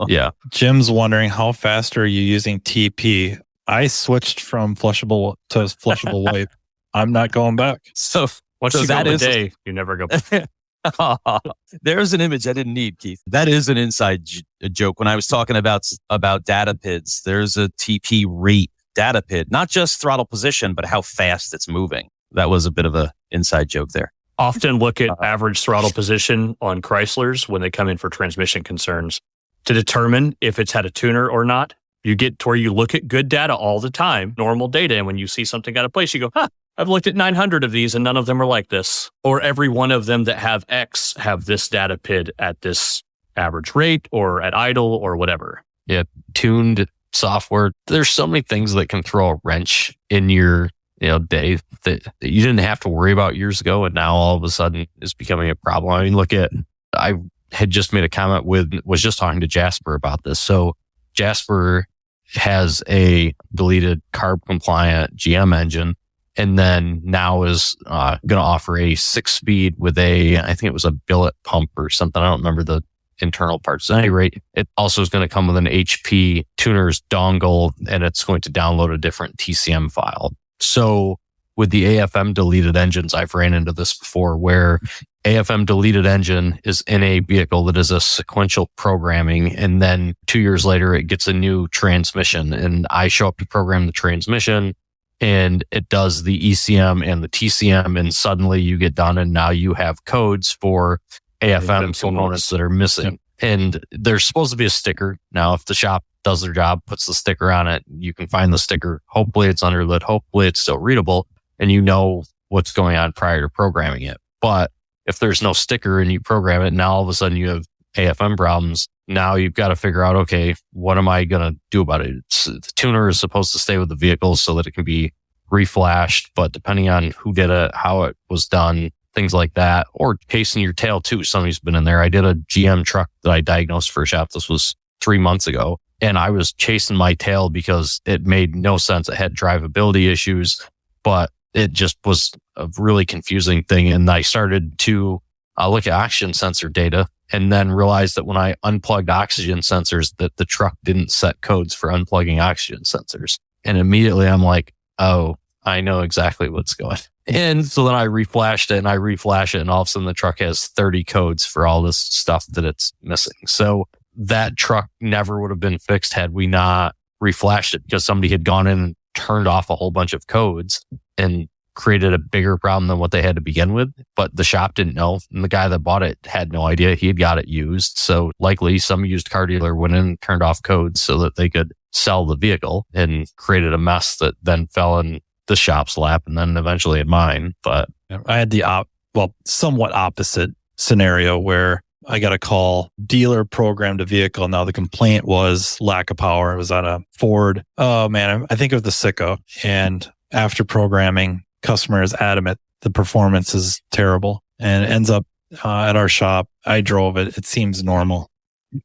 yeah. Jim's wondering how fast are you using TP? I switched from flushable to flushable wipe. I'm not going back. So Once So you that go a is- day, you never go back. there's an image I didn't need, Keith. That is an inside joke. When I was talking about data PIDs, there's a TP rate data PID, not just throttle position, but how fast it's moving. That was a bit of a inside joke there. Often look at average throttle position on Chryslers when they come in for transmission concerns to determine if it's had a tuner or not. You get to where you look at good data all the time, normal data, and when you see something out of place, you go, I've looked at 900 of these and none of them are like this. Or every one of them that have X have this data PID at this average rate or at idle or whatever. Yeah. Tuned software. There's so many things that can throw a wrench in your day that you didn't have to worry about years ago. And now all of a sudden is becoming a problem. I mean, I had just made a comment was just talking to Jasper about this. So Jasper has a deleted carb compliant GM engine. And then now is going to offer a 6-speed with I think it was a billet pump or something. I don't remember the internal parts. At any rate, it also is going to come with an HP tuners dongle, and it's going to download a different TCM file. So with the AFM deleted engines, I've ran into this before where AFM deleted engine is in a vehicle that is a sequential programming. And then 2 years later, it gets a new transmission, and I show up to program the transmission. And it does the ECM and the TCM, and suddenly you get done, and now you have codes for AFM components that are missing. Yep. And there's supposed to be a sticker. Now, if the shop does their job, puts the sticker on it, you can find the sticker. Hopefully it's underlit. Hopefully it's still readable, and you know what's going on prior to programming it. But if there's no sticker and you program it, now all of a sudden you have AFM problems. Now you've got to figure out, okay, what am I going to do about it? The tuner is supposed to stay with the vehicle so that it can be reflashed, but depending on who did it, how it was done, things like that, or chasing your tail too. Somebody's been in there. I did a GM truck that I diagnosed for a shop. This was 3 months ago, and I was chasing my tail because it made no sense. It had drivability issues, but it just was a really confusing thing. And I started to look at oxygen sensor data, and then realized that when I unplugged oxygen sensors, that the truck didn't set codes for unplugging oxygen sensors. And immediately I'm like, oh, I know exactly what's going. And so then I reflashed it, and I reflash it, and all of a sudden the truck has 30 codes for all this stuff that it's missing. So that truck never would have been fixed had we not reflashed it, because somebody had gone in and turned off a whole bunch of codes and created a bigger problem than what they had to begin with. But the shop didn't know, and the guy that bought it had no idea. He had got it used. So likely some used car dealer went in and turned off codes so that they could sell the vehicle, and created a mess that then fell in the shop's lap and then eventually in mine. But I had the somewhat opposite scenario where I got a call, dealer programmed a vehicle. Now the complaint was lack of power. It was on a Ford. Oh man, I think of the Sicko. And after programming, customer is adamant the performance is terrible, and it ends up at our shop. I drove it. It seems normal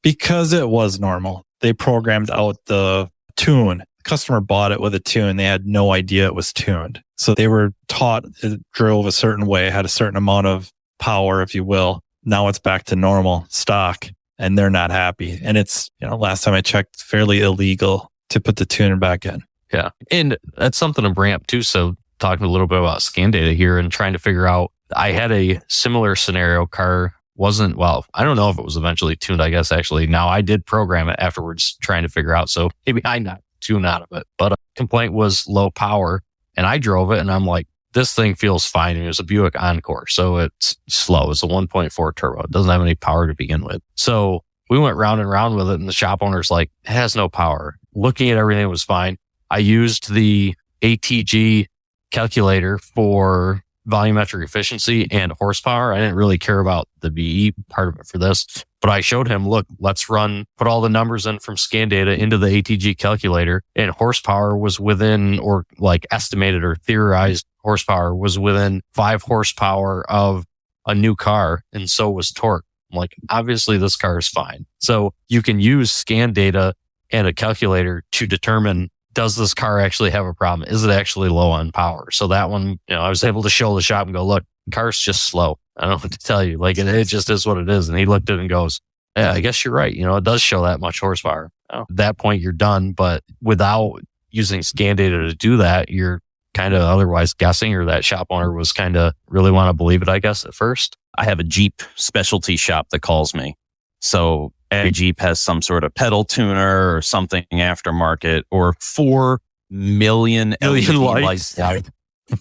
because it was normal. They programmed out the tune. Customer bought it with a tune. They had no idea it was tuned. So they were taught it drove a certain way, had a certain amount of power, if you will. Now it's back to normal stock, and they're not happy. And it's, last time I checked, fairly illegal to put the tuner back in. yeah, and that's something to bring up too. So talking a little bit about scan data here and trying to figure out, I had a similar scenario car wasn't, well, I don't know if it was eventually tuned, I guess, actually. Now, I did program it afterwards trying to figure out. So maybe I not tuned out of it. But a complaint was low power. And I drove it and I'm like, this thing feels fine. And it was a Buick Encore. So it's slow. It's a 1.4 turbo. It doesn't have any power to begin with. So we went round and round with it. And the shop owner's like, it has no power. Looking at everything was fine. I used the ATG calculator for volumetric efficiency and horsepower. I didn't really care about the VE part of it for this, but I showed him, look, let's put all the numbers in from scan data into the ATG calculator, and horsepower was within, or like estimated or theorized horsepower was within 5 horsepower of a new car. And so was torque. I'm like, obviously this car is fine. So you can use scan data and a calculator to determine, does this car actually have a problem? Is it actually low on power? So that one, I was able to show the shop and go, look, the car's just slow. I don't know what to tell you. Like, it just is what it is. And he looked at it and goes, yeah, I guess you're right. It does show that much horsepower. At that point, you're done. But without using scan data to do that, you're kind of otherwise guessing, or that shop owner was kind of really want to believe it, I guess, at first. I have a Jeep specialty shop that calls me. So every Jeep has some sort of pedal tuner or something aftermarket, or 4 million LED lights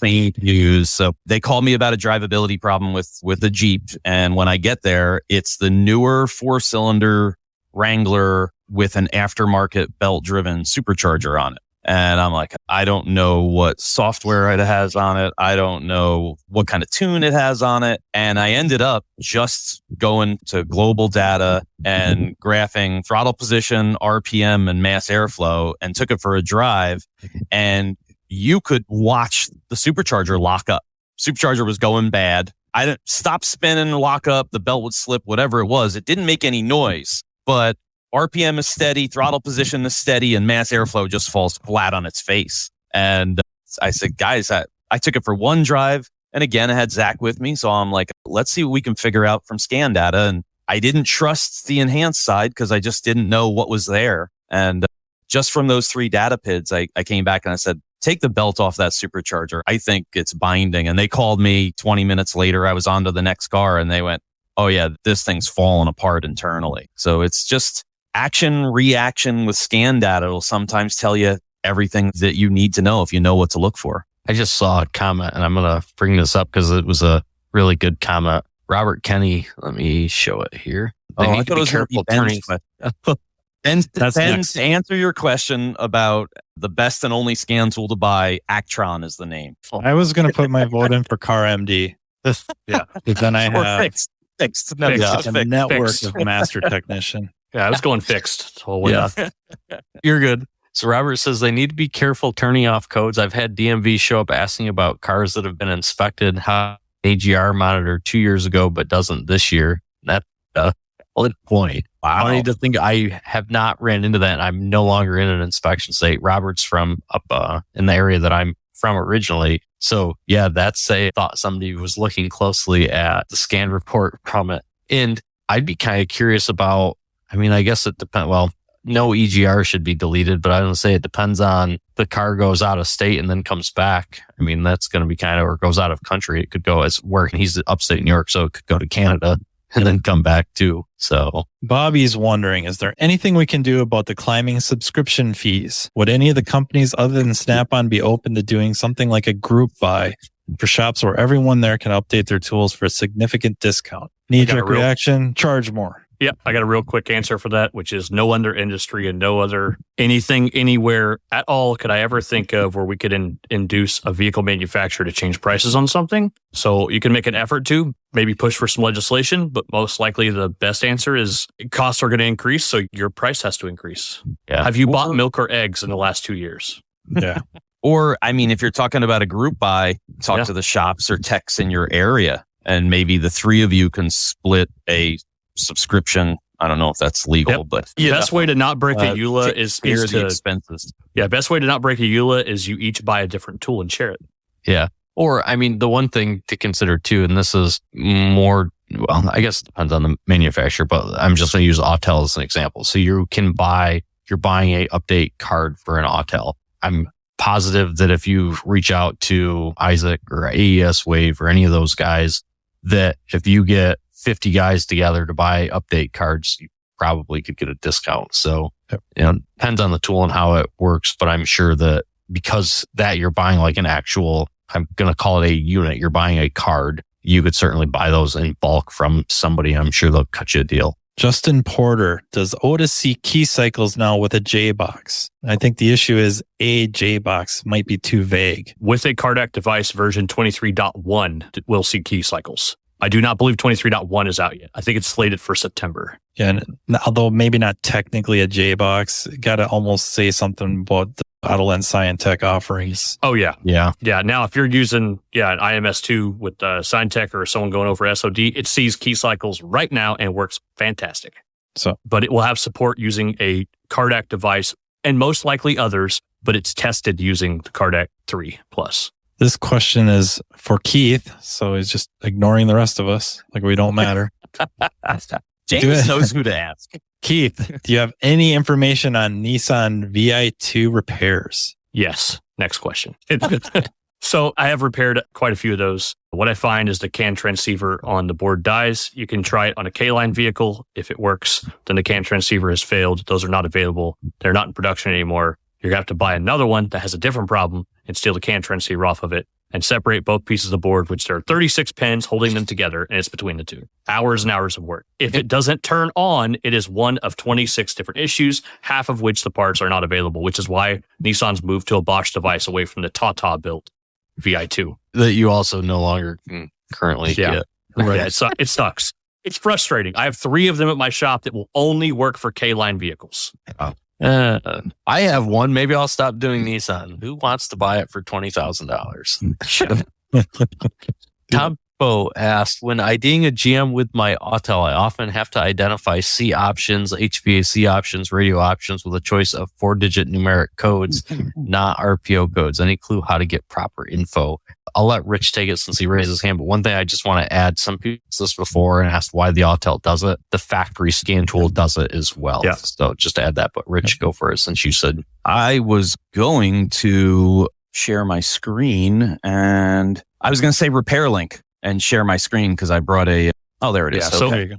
they use. So they call me about a drivability problem with the Jeep. And when I get there, it's the newer 4-cylinder Wrangler with an aftermarket belt-driven supercharger on it. And I'm like, I don't know what software it has on it. I don't know what kind of tune it has on it. And I ended up just going to global data and graphing throttle position, RPM, and mass airflow, and took it for a drive. And you could watch the supercharger lock up. Supercharger was going bad. I didn't stop spinning, lock up, the belt would slip, whatever it was. It didn't make any noise, but RPM is steady, throttle position is steady, and mass airflow just falls flat on its face. And I said, guys, I took it for one drive. And again, I had Zach with me. So I'm like, let's see what we can figure out from scan data. And I didn't trust the enhanced side because I just didn't know what was there. And just from those 3 data PIDs, I came back and I said, take the belt off that supercharger. I think it's binding. And they called me 20 minutes later. I was on to the next car and they went, oh yeah, this thing's falling apart internally. So it's just action, reaction with scan data will sometimes tell you everything that you need to know if you know what to look for. I just saw a comment, and I'm going to bring this up because it was a really good comment. Robert Kenny, let me show it here. They need to be careful turning. And to answer your question about the best and only scan tool to buy, Actron is the name. I was going to put my vote in for Car MD. Yeah. But then I have fixed. a network of master technician. Yeah, I was going fixed. Totally. Yeah. You're good. So Robert says they need to be careful turning off codes. I've had DMV show up asking about cars that have been inspected, how AGR monitor 2 years ago, but doesn't this year. That's a valid point. Wow. I need to think. I have not ran into that. And I'm no longer in an inspection state. Robert's from up in the area that I'm from originally. So yeah, that's thought somebody was looking closely at the scan report from it. And I'd be kind of curious about, I guess it depends. Well, no EGR should be deleted, but I don't say it depends on the car goes out of state and then comes back. That's going to be or goes out of country. It could go as where he's upstate New York. So it could go to Canada and then come back too. So Bobby's wondering, is there anything we can do about the climbing subscription fees? Would any of the companies other than Snap-on be open to doing something like a group buy for shops where everyone there can update their tools for a significant discount? Knee-jerk reaction, charge more. Yeah, I got a real quick answer for that, which is no other industry and no other anything anywhere at all could I ever think of where we could induce a vehicle manufacturer to change prices on something. So you can make an effort to maybe push for some legislation, but most likely the best answer is costs are going to increase, so your price has to increase. Yeah. Have you bought milk or eggs in the last 2 years? Yeah. Or, if you're talking about a group buy, talk to the shops or techs in your area, and maybe the 3 of you can split a subscription. I don't know if that's legal, but best way to not break a EULA is to expenses. Yeah, best way to not break a EULA is you each buy a different tool and share it. Yeah. Or, the one thing to consider too, and this is more, well, I guess it depends on the manufacturer, but I'm just going to use Autel as an example. So you're buying a update card for an Autel. I'm positive that if you reach out to Isaac or AES Wave or any of those guys, that if you get 50 guys together to buy update cards, you probably could get a discount. So, depends on the tool and how it works. But I'm sure that because that you're buying like an actual, I'm going to call it a unit, you're buying a card, you could certainly buy those in bulk from somebody. I'm sure they'll cut you a deal. Justin Porter, does Otis see key cycles now with a J box? I think the issue is a J box might be too vague. With a CarDac device version 23.1, we'll see key cycles. I do not believe 23.1 is out yet. I think it's slated for September. Yeah, and although maybe not technically a J box, got to almost say something about the Autolens Scientech offerings. Oh, yeah. Yeah. Yeah. Now, if you're using an IMS2 with Scientech or someone going over SOD, it sees key cycles right now and works fantastic. But it will have support using a CarDac device and most likely others, but it's tested using the CarDac 3 Plus. This question is for Keith, so he's just ignoring the rest of us like we don't matter. James knows who to ask. Keith, do you have any information on Nissan VI2 repairs? Yes. Next question. So I have repaired quite a few of those. What I find is the CAN transceiver on the board dies. You can try it on a K-line vehicle. If it works, then the CAN transceiver has failed. Those are not available. They're not in production anymore. You're going to have to buy another one that has a different problem and steal the CAN transceiver off of it and separate both pieces of the board, which there are 36 pins holding them together, and it's between the two. Hours and hours of work. If it doesn't turn on, it is one of 26 different issues, half of which the parts are not available, which is why Nissan's moved to a Bosch device away from the Tata-built VI2. That you also no longer can currently get. Right. Yeah, it sucks. It's frustrating. I have 3 of them at my shop that will only work for K-line vehicles. I have one. Maybe I'll stop doing Nissan. Who wants to buy it for $20,000? Tombo asked, when IDing a GM with my Autel, I often have to identify C options, HVAC options, radio options with a choice of 4-digit numeric codes, not RPO codes. Any clue how to get proper info? I'll let Rich take it since he raised his hand. But one thing I just want to add, some people asked this before and asked why the Autel does it. The factory scan tool does it as well. Yeah. So just to add that, but Rich, go for it since you said. I was going to share my screen and I was going to say repair link and share my screen because I brought there it is. Yeah, so, okay.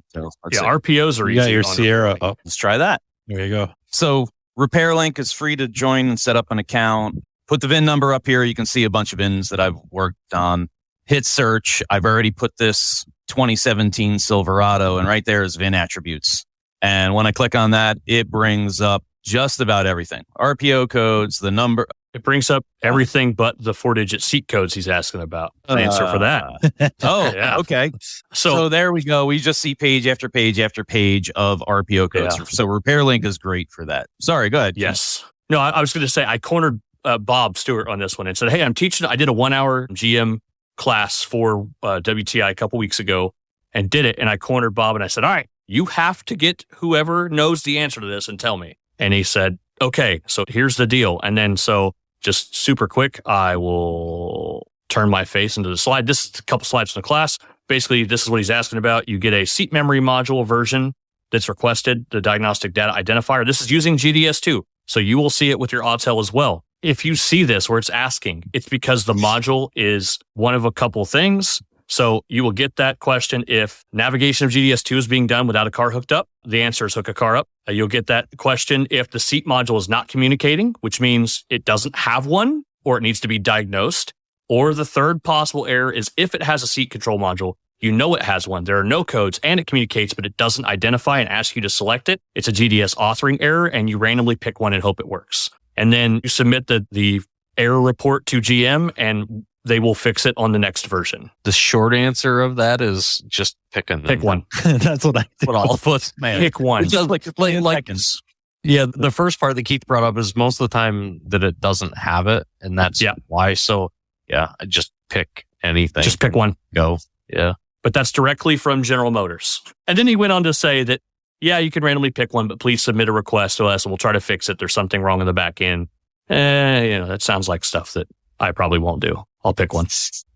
RPOs are easy. You got your Sierra up. Let's try that. There you go. So repair link is free to join and set up an account. Put the VIN number up here. You can see a bunch of VINs that I've worked on. Hit search. I've already put this 2017 Silverado and right there is VIN attributes. And when I click on that, it brings up just about everything. RPO codes, the number. It brings up everything but the 4-digit seat codes he's asking about. The answer for that. Yeah. Okay. So there we go. We just see page after page after page of RPO codes. Yeah. So repair link is great for that. Sorry, go ahead. Yes. No, I was going to say I cornered Bob Stewart on this one and said, hey, I'm teaching. I did a 1-hour GM class for WTI a couple weeks ago and did it. And I cornered Bob and I said, all right, you have to get whoever knows the answer to this and tell me. And he said, okay, so here's the deal. And then just super quick, I will turn my face into the slide. This is a couple slides from the class. Basically, this is what he's asking about. You get a seat memory module version that's requested, the diagnostic data identifier. This is using GDS2. So you will see it with your Autel as well. If you see this where it's asking, it's because the module is one of a couple things. So you will get that question if navigation of GDS2 is being done without a car hooked up. The answer is hook a car up. You'll get that question if the seat module is not communicating, which means it doesn't have one or it needs to be diagnosed. Or the third possible error is if it has a seat control module, you know it has one. There are no codes and it communicates, but it doesn't identify and ask you to select it. It's a GDS authoring error and you randomly pick one and hope it works. And then you submit the error report to GM and they will fix it on the next version. The short answer of that is just pick one. That's what I do. What all of us, man. Pick one. Just like seconds. Yeah, the first part that Keith brought up is most of the time that it doesn't have it, and that's why. So, I just pick anything. Just pick one. Go. Yeah. But that's directly from General Motors. And then he went on to say that, you can randomly pick one, but please submit a request to us and we'll try to fix it. There's something wrong in the back end. That sounds like stuff that I probably won't do. I'll pick one.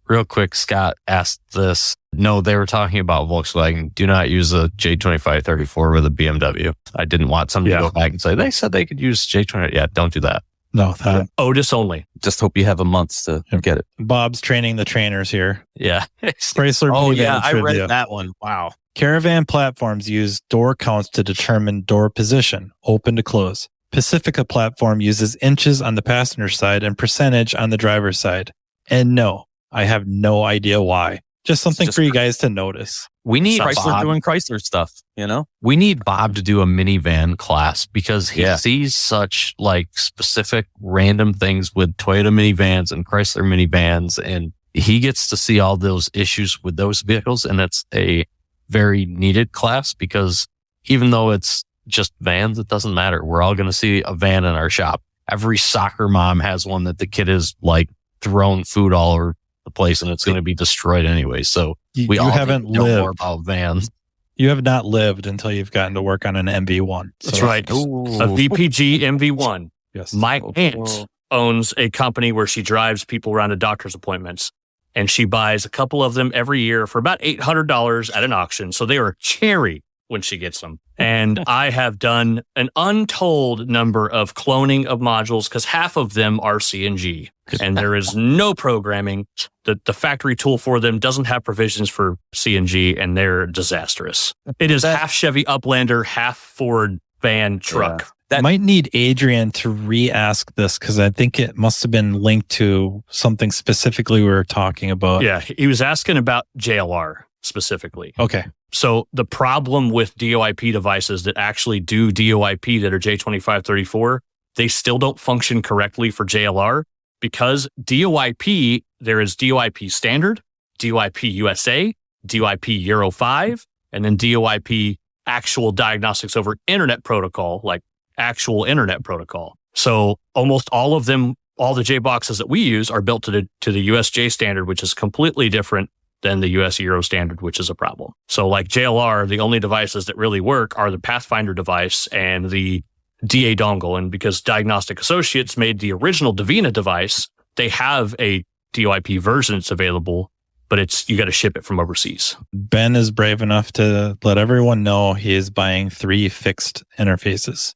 Real quick, Scott asked this. No, they were talking about Volkswagen. Do not use a J2534 with a BMW. I didn't want somebody to go back and say, they said they could use J20. Yeah, don't do that. No, that Otis only. Just hope you have a month to get it. Bob's training the trainers here. Yeah. Chrysler Oh, minivan yeah. I trivia. read that one. Wow. Caravan platforms use door counts to determine door position, open to close. Pacifica platform uses inches on the passenger side and percentage on the driver's side. And no, I have no idea why. Just something for you guys to notice. We need Chrysler Bob. doing Chrysler stuff, you know? We need Bob to do a minivan class because he sees such like specific random things with Toyota minivans and Chrysler minivans, and he gets to see all those issues with those vehicles. And it's a very needed class because even though it's just vans, it doesn't matter. We're all going to see a van in our shop. Every soccer mom has one that the kid is like throwing food all over the place and it's going to be destroyed anyway. So we all haven't need to know lived. more about vans. You have not lived until you've gotten to work on an MV1. That's right. A VPG MV1. Yes. My aunt owns a company where she drives people around to doctor's appointments, and she buys a couple of them every year for about $800 at an auction. So they are cherry when she gets them. And I have done an untold number of cloning of modules because half of them are CNG and there is no programming. The factory tool for them doesn't have provisions for CNG and they're disastrous. It is half Chevy Uplander, half Ford van truck. Yeah. That might need Adrian to re-ask this because I think it must have been linked to something specifically we were talking about. Yeah, he was asking about JLR specifically. Okay. So the problem with DOIP devices that actually do DOIP that are J2534, they still don't function correctly for JLR because DOIP, there is DOIP standard, DOIP USA, DOIP Euro 5, and then DOIP actual diagnostics over internet protocol, like actual internet protocol. So almost all of them, all the J boxes that we use are built to the USJ standard, which is completely different than the US Euro standard, which is a problem. So like JLR, the only devices that really work are the Pathfinder device and the DA dongle. And because Diagnostic Associates made the original Davina device, they have a DOIP version that's available, but you got to ship it from overseas. Ben is brave enough to let everyone know he is buying 3 fixed interfaces.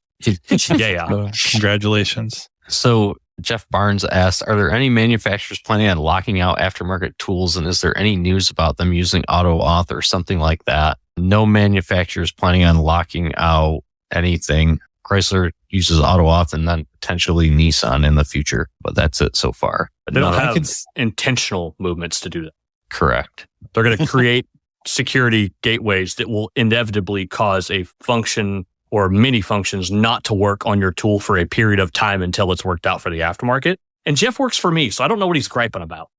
Yeah. So, congratulations. So Jeff Barnes asked, are there any manufacturers planning on locking out aftermarket tools? And is there any news about them using AutoAuth or something like that? No manufacturers planning on locking out anything. Chrysler uses AutoAuth and then potentially Nissan in the future, but that's it so far. They don't have intentional movements to do that. Correct. They're going to create security gateways that will inevitably cause a function or many functions not to work on your tool for a period of time until it's worked out for the aftermarket. And Jeff works for me, so I don't know what he's griping about.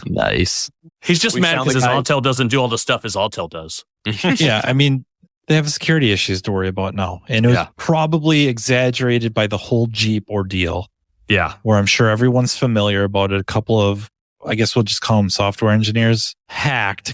Nice. He's just mad because his Autel doesn't do all the stuff his Autel does. Yeah, I mean, they have security issues to worry about now. And it was probably exaggerated by the whole Jeep ordeal. Yeah. Where I'm sure everyone's familiar about it. A couple of, I guess we'll just call them software engineers,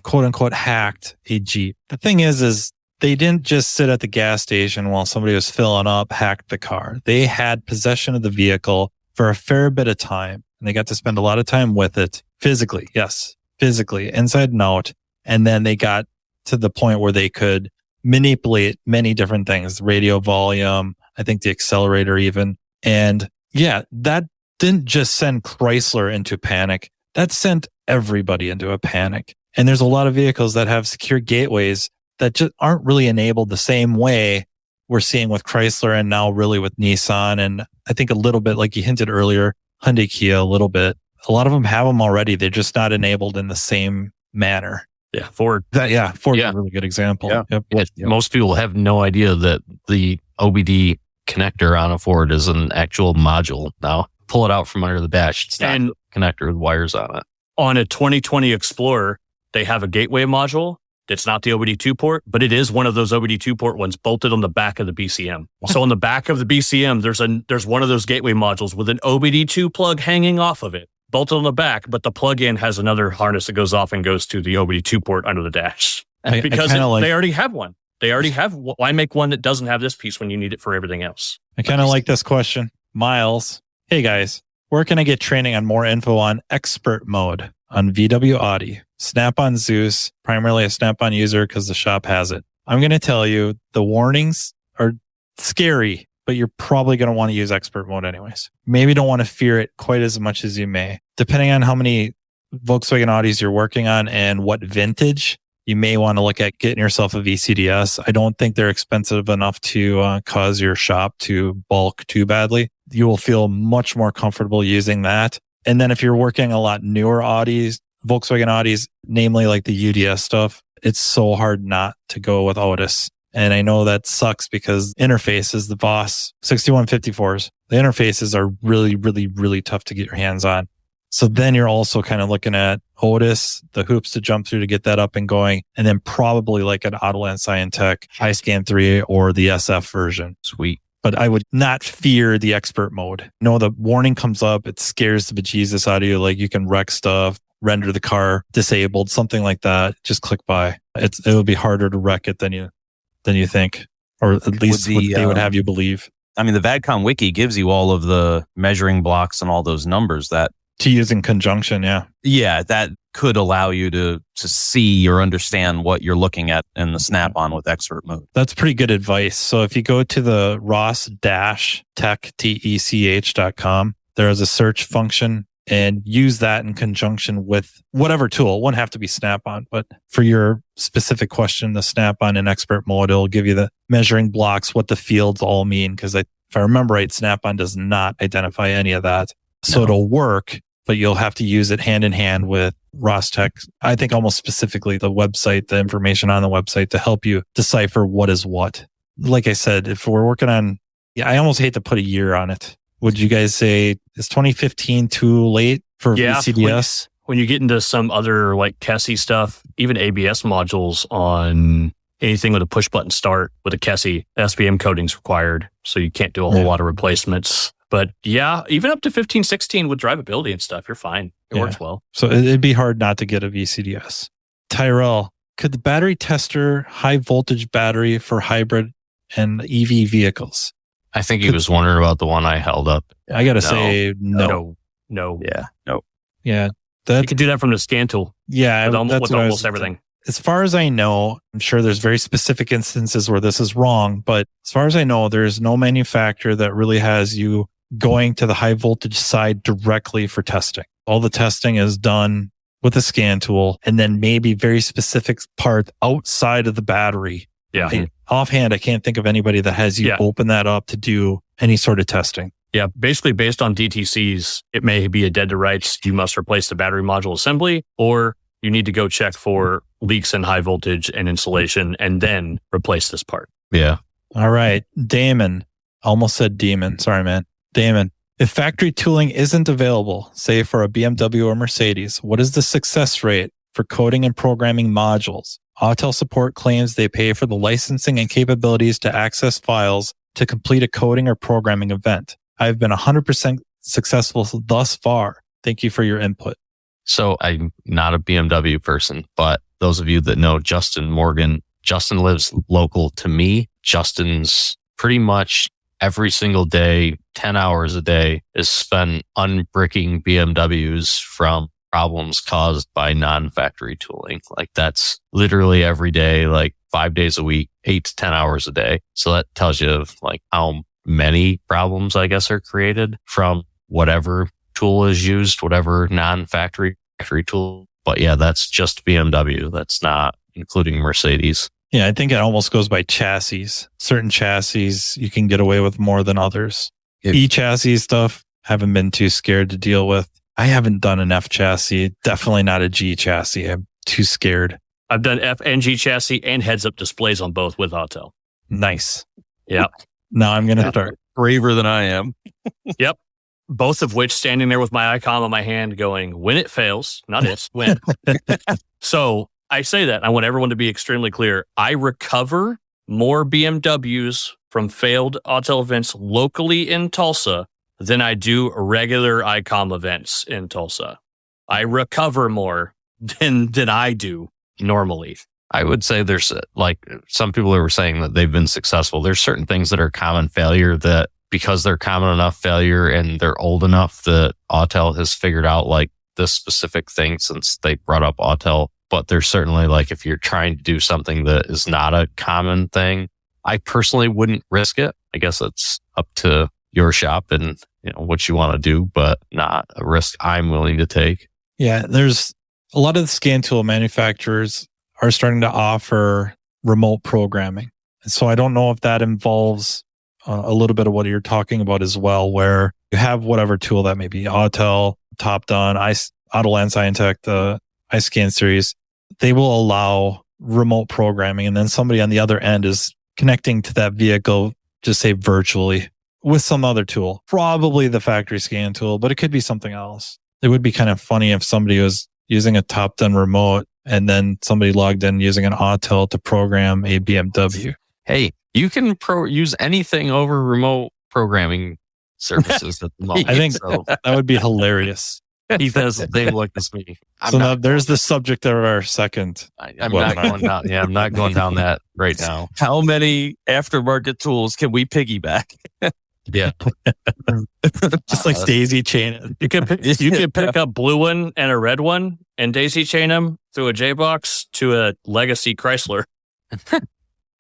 quote unquote, hacked a Jeep. The thing is they didn't just sit at the gas station while somebody was filling up, hacked the car. They had possession of the vehicle for a fair bit of time, and they got to spend a lot of time with it physically. Yes, physically, inside and out. And then they got to the point where they could manipulate many different things, radio volume, I think the accelerator even. And yeah, that didn't just send Chrysler into panic. That sent everybody into a panic. And there's a lot of vehicles that have secure gateways that just aren't really enabled the same way we're seeing with Chrysler and now really with Nissan. And I think a little bit, like you hinted earlier, Hyundai, Kia, a little bit. A lot of them have them already. They're just not enabled in the same manner. Yeah, Ford. Ford's a really good example. Yeah. Yep. Most people have no idea that the OBD connector on a Ford is an actual module now. Pull it out from under the dash. It's not a connector with wires on it. On a 2020 Explorer, they have a gateway module. It's not the OBD2 port, but it is one of those OBD2 port ones bolted on the back of the BCM. So on the back of the BCM, there's one of those gateway modules with an OBD2 plug hanging off of it, bolted on the back, but the plug-in has another harness that goes off and goes to the OBD2 port under the dash. Because they already have one. They already have. Why make one that doesn't have this piece when you need it for everything else? I kind of like this question. Miles, hey guys, where can I get training on more info on expert mode on VW Audi, Snap-on Zeus, primarily a Snap-on user because the shop has it? I'm going to tell you the warnings are scary, but you're probably going to want to use expert mode anyways. Maybe don't want to fear it quite as much as you may. Depending on how many Volkswagen Audis you're working on and what vintage, you may want to look at getting yourself a VCDS. I don't think they're expensive enough to cause your shop to balk too badly. You will feel much more comfortable using that. And then if you're working a lot newer Audis, Volkswagen Audis, namely like the UDS stuff, it's so hard not to go with Otis. And I know that sucks because interfaces, the Boss 6154s, the interfaces are really, really, really tough to get your hands on. So then you're also kind of looking at Otis, the hoops to jump through to get that up and going, and then probably like an Autoland Scientech iScan 3 or the SF version. Sweet. But I would not fear the expert mode. No, the warning comes up. It scares the bejesus out of you. Like you can wreck stuff, render the car disabled, something like that. Just click by. It would be harder to wreck it than you think, or at least what they would have you believe. I mean, the VADCOM wiki gives you all of the measuring blocks and all those numbers that to use in conjunction. Yeah, that could allow you to see or understand what you're looking at in the Snap-on with expert mode. That's pretty good advice. So if you go to the ross-tech.com, there is a search function and use that in conjunction with whatever tool. It won't have to be Snap-on, but for your specific question, the Snap-on in expert mode, it'll give you the measuring blocks, what the fields all mean. Because if I remember right, Snap-on does not identify any of that. So it'll work, but you'll have to use it hand in hand with Rostech. I think almost specifically the website, the information on the website to help you decipher what is what. Like I said, if we're working on, I almost hate to put a year on it. Would you guys say, is 2015 too late for VCDS? When you get into some other like Kessie stuff, even ABS modules on anything with a push button start with a Kessie, SPM coating's required. So you can't do a whole lot of replacements. But yeah, even up to 15, 16 with drivability and stuff, you're fine. It works well. So it'd be hard not to get a VCDS. Tyrell, could the battery tester high voltage battery for hybrid and EV vehicles? I think he was wondering about the one I held up. I got to say no. Yeah, no. Yeah. You can do that from the scan tool. Yeah. With almost everything. As far as I know, I'm sure there's very specific instances where this is wrong, but as far as I know, there's no manufacturer that really has you going to the high voltage side directly for testing. All the testing is done with a scan tool and then maybe very specific parts outside of the battery. Yeah. Offhand, I can't think of anybody that has you open that up to do any sort of testing. Yeah. Basically, based on DTCs, it may be a dead to rights. You must replace the battery module assembly, or you need to go check for leaks in high voltage and insulation and then replace this part. Yeah. All right. Damon. Almost said demon. Sorry, man. Damon. If factory tooling isn't available, say for a BMW or Mercedes, what is the success rate for coding and programming modules? Autel support claims they pay for the licensing and capabilities to access files to complete a coding or programming event. I've been 100% successful thus far. Thank you for your input. So I'm not a BMW person, but those of you that know Justin Morgan, Justin lives local to me. Justin's pretty much every single day, 10 hours a day is spent unbricking BMWs from problems caused by non-factory tooling. Like that's literally every day, like 5 days a week, 8 to 10 hours a day. So that tells you like how many problems, I guess, are created from whatever tool is used, whatever non-factory tool. But yeah, that's just BMW. That's not including Mercedes. Yeah, I think it almost goes by chassis. Certain chassis you can get away with more than others. E-chassis stuff, haven't been too scared to deal with. I haven't done an F chassis, definitely not a G chassis. I'm too scared. I've done F and G chassis and heads-up displays on both with Autel. Nice. Yeah. Now I'm going to start. Braver than I am. Yep. Both of which standing there with my icon on my hand going, when it fails, not if, when. So I say that. I want everyone to be extremely clear. I recover more BMWs from failed Autel events locally in Tulsa than I do regular ICOM events in Tulsa. I recover more than I do normally. I would say there's like some people who were saying that they've been successful. There's certain things that are common failure that because they're common enough failure and they're old enough that Autel has figured out like this specific thing since they brought up Autel. But there's certainly like if you're trying to do something that is not a common thing, I personally wouldn't risk it. I guess it's up to your shop and what you want to do, but not a risk I'm willing to take. Yeah, there's a lot of the scan tool manufacturers are starting to offer remote programming. And so I don't know if that involves a little bit of what you're talking about as well, where you have whatever tool that may be, Autel, Top Done, Autoland Scientech, the iScan series. They will allow remote programming, and then somebody on the other end is connecting to that vehicle, just say virtually, with some other tool, probably the factory scan tool, but it could be something else. It would be kind of funny if somebody was using a Top Done remote and then somebody logged in using an Autel to program a BMW. Hey, you can use anything over remote programming services at the moment. I think that would be hilarious. He says they look at me. Now there's the subject of our second. I'm not going down. Yeah, I'm not going down that right now. How many aftermarket tools can we piggyback? Yeah. Just like daisy chain. You could pick up blue one and a red one and daisy chain them through a J-box to a legacy Chrysler.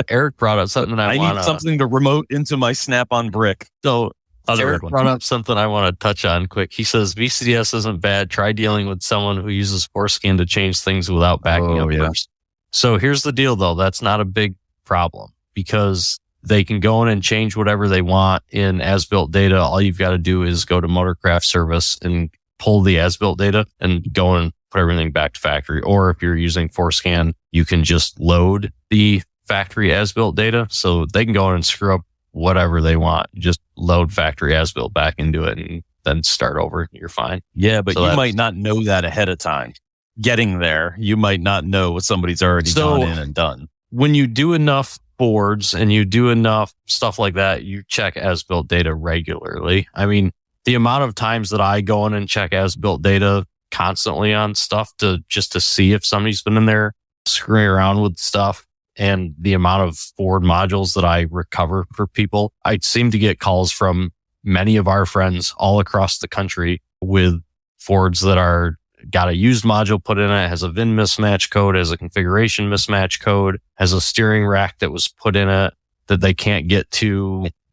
Eric brought up something I need something to remote into my Snap-on brick. So Eric brought up something I want to touch on quick. He says VCDS isn't bad. Try dealing with someone who uses ForeScan to change things without backing up first. So here's the deal, though. That's not a big problem because they can go in and change whatever they want in as-built data. All you've got to do is go to Motorcraft Service and pull the as-built data and go and put everything back to factory. Or if you're using ForeScan, you can just load the factory as-built data. So they can go in and screw up whatever they want. Just load factory as-built back into it and then start over. You're fine. Yeah, but you might not know that ahead of time. Getting there, you might not know what somebody's already gone in and done. When you do enough boards and you do enough stuff like that, you check as-built data regularly. I mean, the amount of times that I go in and check as-built data constantly on stuff to see if somebody's been in there screwing around with stuff, and the amount of Ford modules that I recover for people, I seem to get calls from many of our friends all across the country with Fords that are got a used module put in it, has a VIN mismatch code, has a configuration mismatch code, has a steering rack that was put in it that they can't get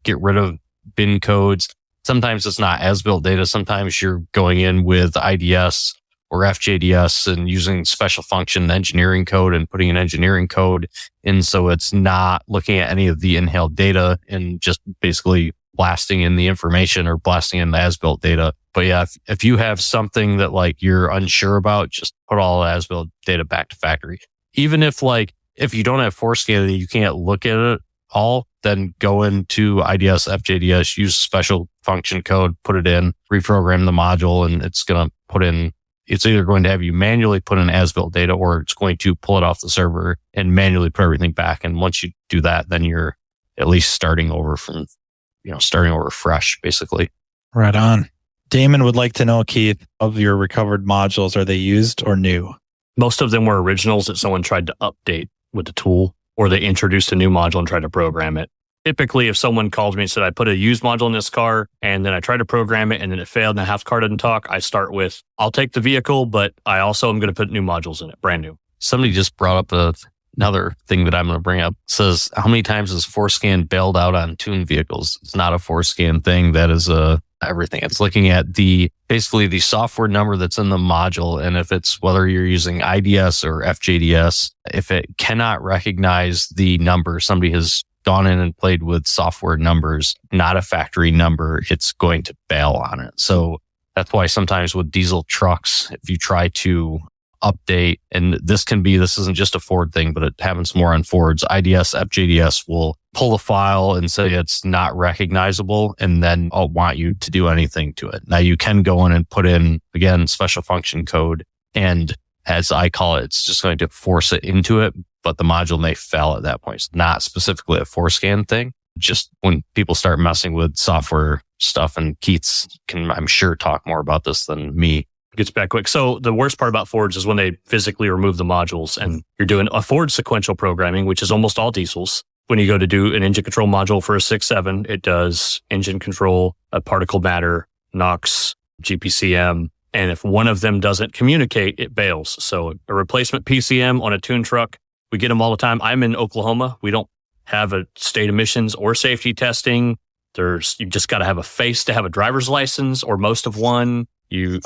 rid of bin codes. Sometimes it's not as-built data. Sometimes you're going in with IDS or FJDS and using special function engineering code and putting an engineering code in. So it's not looking at any of the inhaled data and just basically blasting in the information or blasting in the as-built data. But yeah, if you have something that like you're unsure about, just put all the as-built data back to factory. Even if you don't have ForeScan and you can't look at it all, then go into IDS, FJDS, use special function code, put it in, reprogram the module, and it's either going to have you manually put in as-built data or it's going to pull it off the server and manually put everything back. And once you do that, then you're at least starting over fresh, basically. Right on. Damon would like to know, Keith, of your recovered modules, are they used or new? Most of them were originals that someone tried to update with the tool, or they introduced a new module and tried to program it. Typically, if someone calls me and said, I put a used module in this car and then I tried to program it and then it failed and half the car didn't talk, I start with, I'll take the vehicle, but I also am going to put new modules in it, brand new. Somebody just brought up another thing that I'm going to bring up. It says, how many times is ForeScan bailed out on tuned vehicles? It's not a ForeScan thing. That is everything. It's looking at basically the software number that's in the module. And if it's whether you're using IDS or FJDS, if it cannot recognize the number, somebody has gone in and played with software numbers, not a factory number, it's going to bail on it. So that's why sometimes with diesel trucks, if you try to update, and this isn't just a Ford thing, but it happens more on Fords, IDS, FJDS will pull a file and say it's not recognizable and then I'll want you to do anything to it. Now you can go in and put in, again, special function code, and as I call it, it's just going to force it into it, but the module may fail at that point. It's not specifically a ForeScan thing. Just when people start messing with software stuff, and Keith can, I'm sure, talk more about this than me. Gets back quick. So the worst part about Fords is when they physically remove the modules and you're doing a Ford sequential programming, which is almost all diesels. When you go to do an engine control module for a 6.7, it does engine control, particle matter, NOx, GPCM. And if one of them doesn't communicate, it bails. So a replacement PCM on a tuned truck, we get them all the time. I'm in Oklahoma. We don't have a state emissions or safety testing. You've just got to have a face to have a driver's license or most of one. It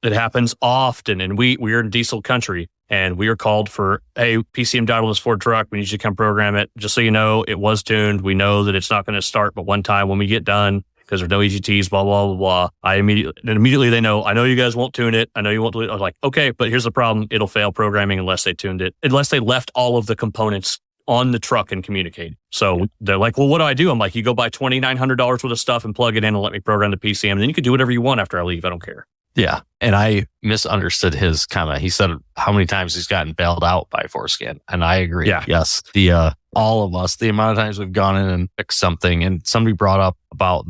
happens often. And we're in diesel country and we are called for, hey, PCM dialed on this Ford truck. We need you to come program it. Just so you know, it was tuned. We know that it's not going to start but one time when we get done because there's no EGTs, blah, blah, blah, blah. Immediately they know, I know you guys won't tune it. I know you won't do it. I was like, okay, but here's the problem. It'll fail programming unless they tuned it, unless they left all of the components on the truck and communicate. So they're like, well, what do I do? I'm like, you go buy $2,900 worth of stuff and plug it in and let me program the PCM. And then you can do whatever you want after I leave. I don't care. Yeah. And I misunderstood his comment. He said how many times he's gotten bailed out by Forescan. And I agree. Yeah. Yes. All of us, the amount of times we've gone in and fixed something, and somebody brought up about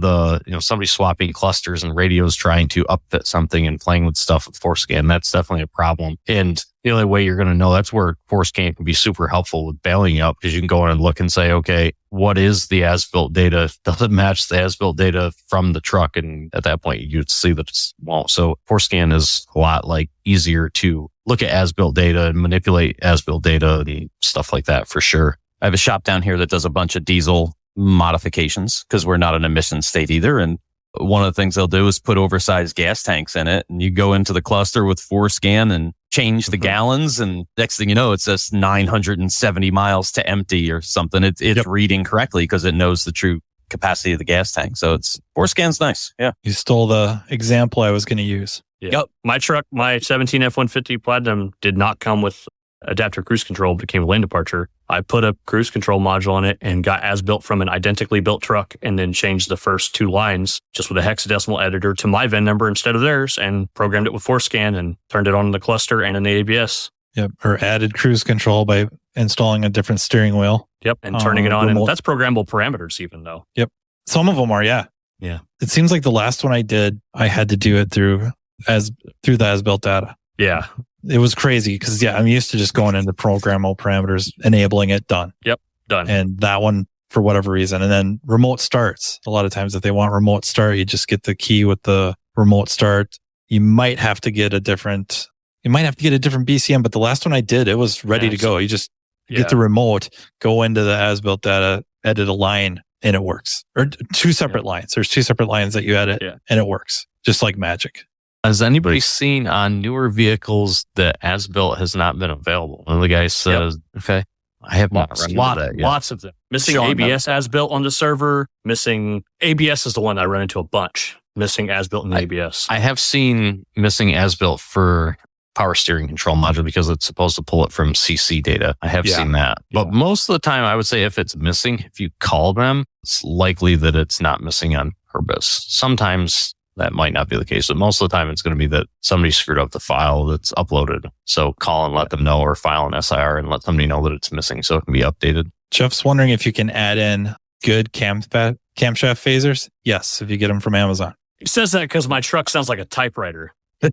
somebody swapping clusters and radios trying to upfit something and playing with stuff with Forescan. That's definitely a problem. And the only way you're going to know, that's where Forescan can be super helpful with bailing you out, because you can go in and look and say, okay, what is the as-built data? Does it match the as-built data from the truck? And at that point, you'd see that it's won't. So Forescan is a lot easier to look at as-built data and manipulate as-built data, stuff like that for sure. I have a shop down here that does a bunch of diesel modifications because we're not an emission state either. And one of the things they'll do is put oversized gas tanks in it. And you go into the cluster with Forescan and change the gallons. And next thing you know, it says 970 miles to empty or something. It's reading correctly because it knows the true capacity of the gas tank. So Forescan's nice. Yeah. You stole the example I was going to use. Yeah. Yep. My truck, my 17 F-150 Platinum did not come with adaptive cruise control, but it came with lane departure. I put a cruise control module on it and got as built from an identically built truck, and then changed the first two lines just with a hexadecimal editor to my VIN number instead of theirs, and programmed it with Forescan and turned it on in the cluster and in the ABS. Yep. Or added cruise control by installing a different steering wheel. Yep. And turning it on. Remote. And that's programmable parameters even though. Yep. Some of them are, yeah. Yeah. It seems like the last one I did, I had to do it through the as-built data. Yeah. It was crazy because, I'm used to just going into programmable parameters, enabling it, done. Yep, done. And that one, for whatever reason. And then remote starts. A lot of times if they want remote start, you just get the key with the remote start. You might have to get a different BCM, but the last one I did, it was ready to go. You just get the remote, go into the as-built data, edit a line, and it works. Or two separate lines. There's two separate lines that you edit, and it works. Just like magic. Has anybody seen on newer vehicles that as-built has not been available? One of the guys says, okay, I have not run into that yet. Lots of them. Missing ABS as-built on the server. Missing ABS is the one I run into a bunch. Missing as-built in the ABS. I have seen missing as-built for power steering control module because it's supposed to pull it from CC data. I have seen that. But most of the time, I would say if it's missing, if you call them, it's likely that it's not missing on purpose. Sometimes that might not be the case, but most of the time it's going to be that somebody screwed up the file that's uploaded. So call and let them know, or file an SIR and let somebody know that it's missing so it can be updated. Jeff's wondering if you can add in good camshaft phasers. Yes, if you get them from Amazon. He says that because my truck sounds like a typewriter. I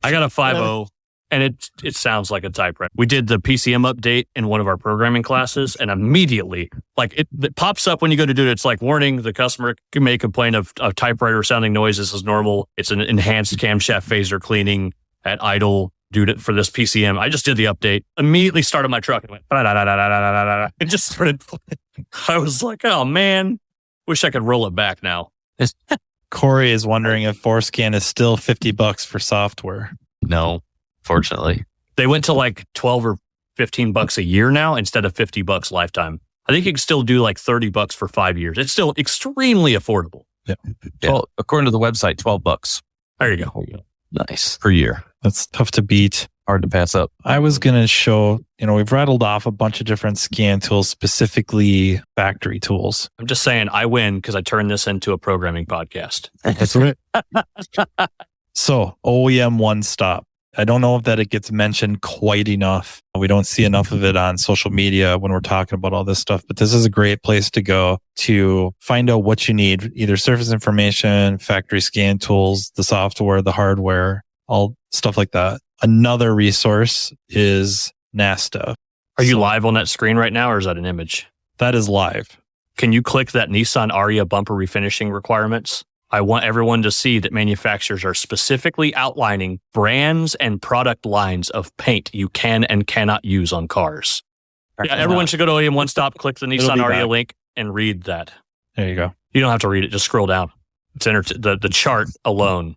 got a 5.0 and it sounds like a typewriter. We did the PCM update in one of our programming classes, and immediately, it pops up when you go to do it. It's like, warning, the customer may complain of typewriter sounding noise. This is normal. It's an enhanced camshaft phaser cleaning at idle due to for this PCM. I just did the update, immediately started my truck and went, it just started playing. I was like, oh man, wish I could roll it back now. Corey is wondering if Forescan is still $50 for software. No. Fortunately, they went to like $12 or $15 a year now instead of $50 lifetime. I think you can still do like $30 for 5 years. It's still extremely affordable. Yeah. Well, according to the website, $12. There you go. Nice per year. That's tough to beat. Hard to pass up. I was going to show, we've rattled off a bunch of different scan tools, specifically factory tools. I'm just saying I win because I turned this into a programming podcast. That's right. So OEM one stop. I don't know if that it gets mentioned quite enough. We don't see enough of it on social media when we're talking about all this stuff, but this is a great place to go to find out what you need, either surface information, factory scan tools, the software, the hardware, all stuff like that. Another resource is NASTA. Are you live on that screen right now, or is that an image? That is live. Can you click that Nissan Aria bumper refinishing requirements? I want everyone to see that manufacturers are specifically outlining brands and product lines of paint you can and cannot use on cars. Yeah, everyone should go to OEM One Stop, click the Nissan ARIA link, and read that. There you go. You don't have to read it. Just scroll down. It's the chart alone.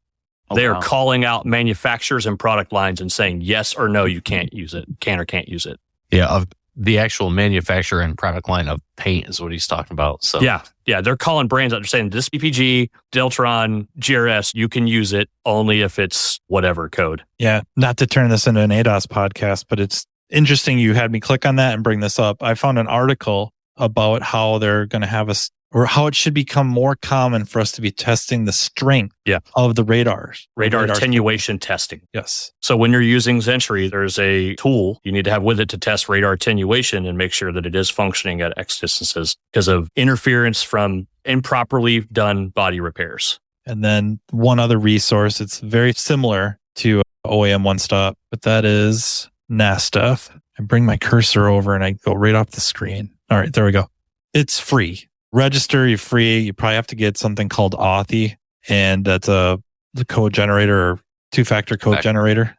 They are calling out manufacturers and product lines and saying yes or no, you can't use it, can or can't use it. Yeah, of the actual manufacturer and product line of paint is what he's talking about. So yeah, they're calling brands out. They're saying this PPG, Deltron, GRS, you can use it only if it's whatever code. Yeah, not to turn this into an ADAS podcast, but it's interesting you had me click on that and bring this up. I found an article about how they're going to have us, or how it should become more common for us to be testing the strength of the radars. Radar attenuation testing. Yes. So when you're using Zentry, there's a tool you need to have with it to test radar attenuation and make sure that it is functioning at X distances because of interference from improperly done body repairs. And then one other resource, it's very similar to OEM One Stop, but that is NASTF. I bring my cursor over and I go right off the screen. All right, there we go. It's free. Register, you're free. You probably have to get something called Authy, and that's the code generator or two-factor code generator.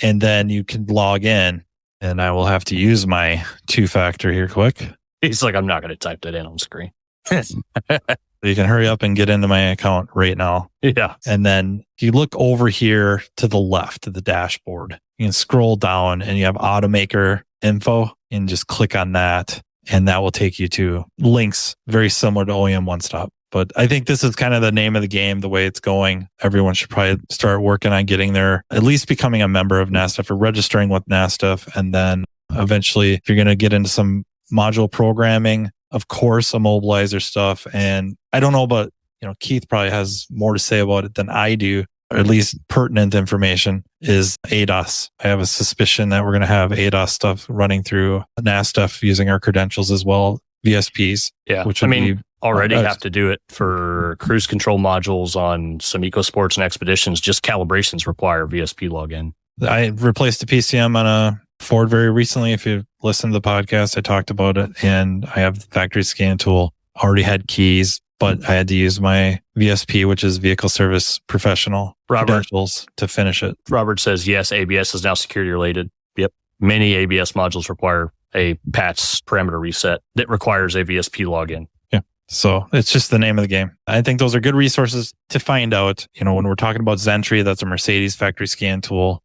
And then you can log in, and I will have to use my two-factor here quick. He's like, I'm not going to type that in on screen. You can hurry up and get into my account right now. Yeah. And then you look over here to the left of the dashboard. You can scroll down, and you have automaker info, and just click on that. And that will take you to links very similar to OEM One Stop. But I think this is kind of the name of the game, the way it's going. Everyone should probably start working on getting there, at least becoming a member of NASTF or registering with NASTF. And then eventually, if you're going to get into some module programming, of course, immobilizer stuff. And I don't know about, Keith probably has more to say about it than I do, or at least pertinent information, is ADAS. I have a suspicion that we're going to have ADAS stuff running through NASTF using our credentials as well, VSPs. Yeah, which would already have to do it for cruise control modules on some EcoSports and Expeditions. Just calibrations require VSP login. I replaced the PCM on a Ford very recently. If you listen to the podcast, I talked about it, and I have the factory scan tool. Already had keys, but I had to use my VSP, which is Vehicle Service Professional credentials, to finish it. Robert says, yes, ABS is now security related. Yep. Many ABS modules require a PATS parameter reset that requires a VSP login. Yeah. So it's just the name of the game. I think those are good resources to find out. When we're talking about Zentry, that's a Mercedes factory scan tool.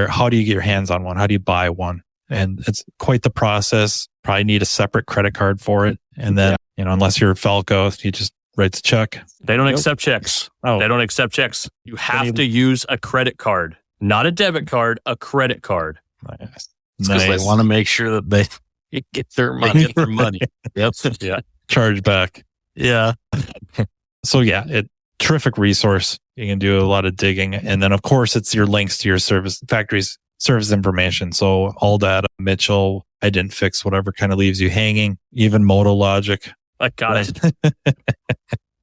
How do you get your hands on one? How do you buy one? And it's quite the process. Probably need a separate credit card for it. And then, unless you're Falco, you just write the check. They don't accept checks. Oh. They don't accept checks. You have to use a credit card, not a debit card, a credit card. Nice. Because they want to make sure that they get their money. Yep. Yeah. Charge back. Yeah. So terrific resource. You can do a lot of digging. And then of course it's your links to your factory's service information. So all data, Mitchell, I didn't fix, whatever kind of leaves you hanging, even MotoLogic. I got it.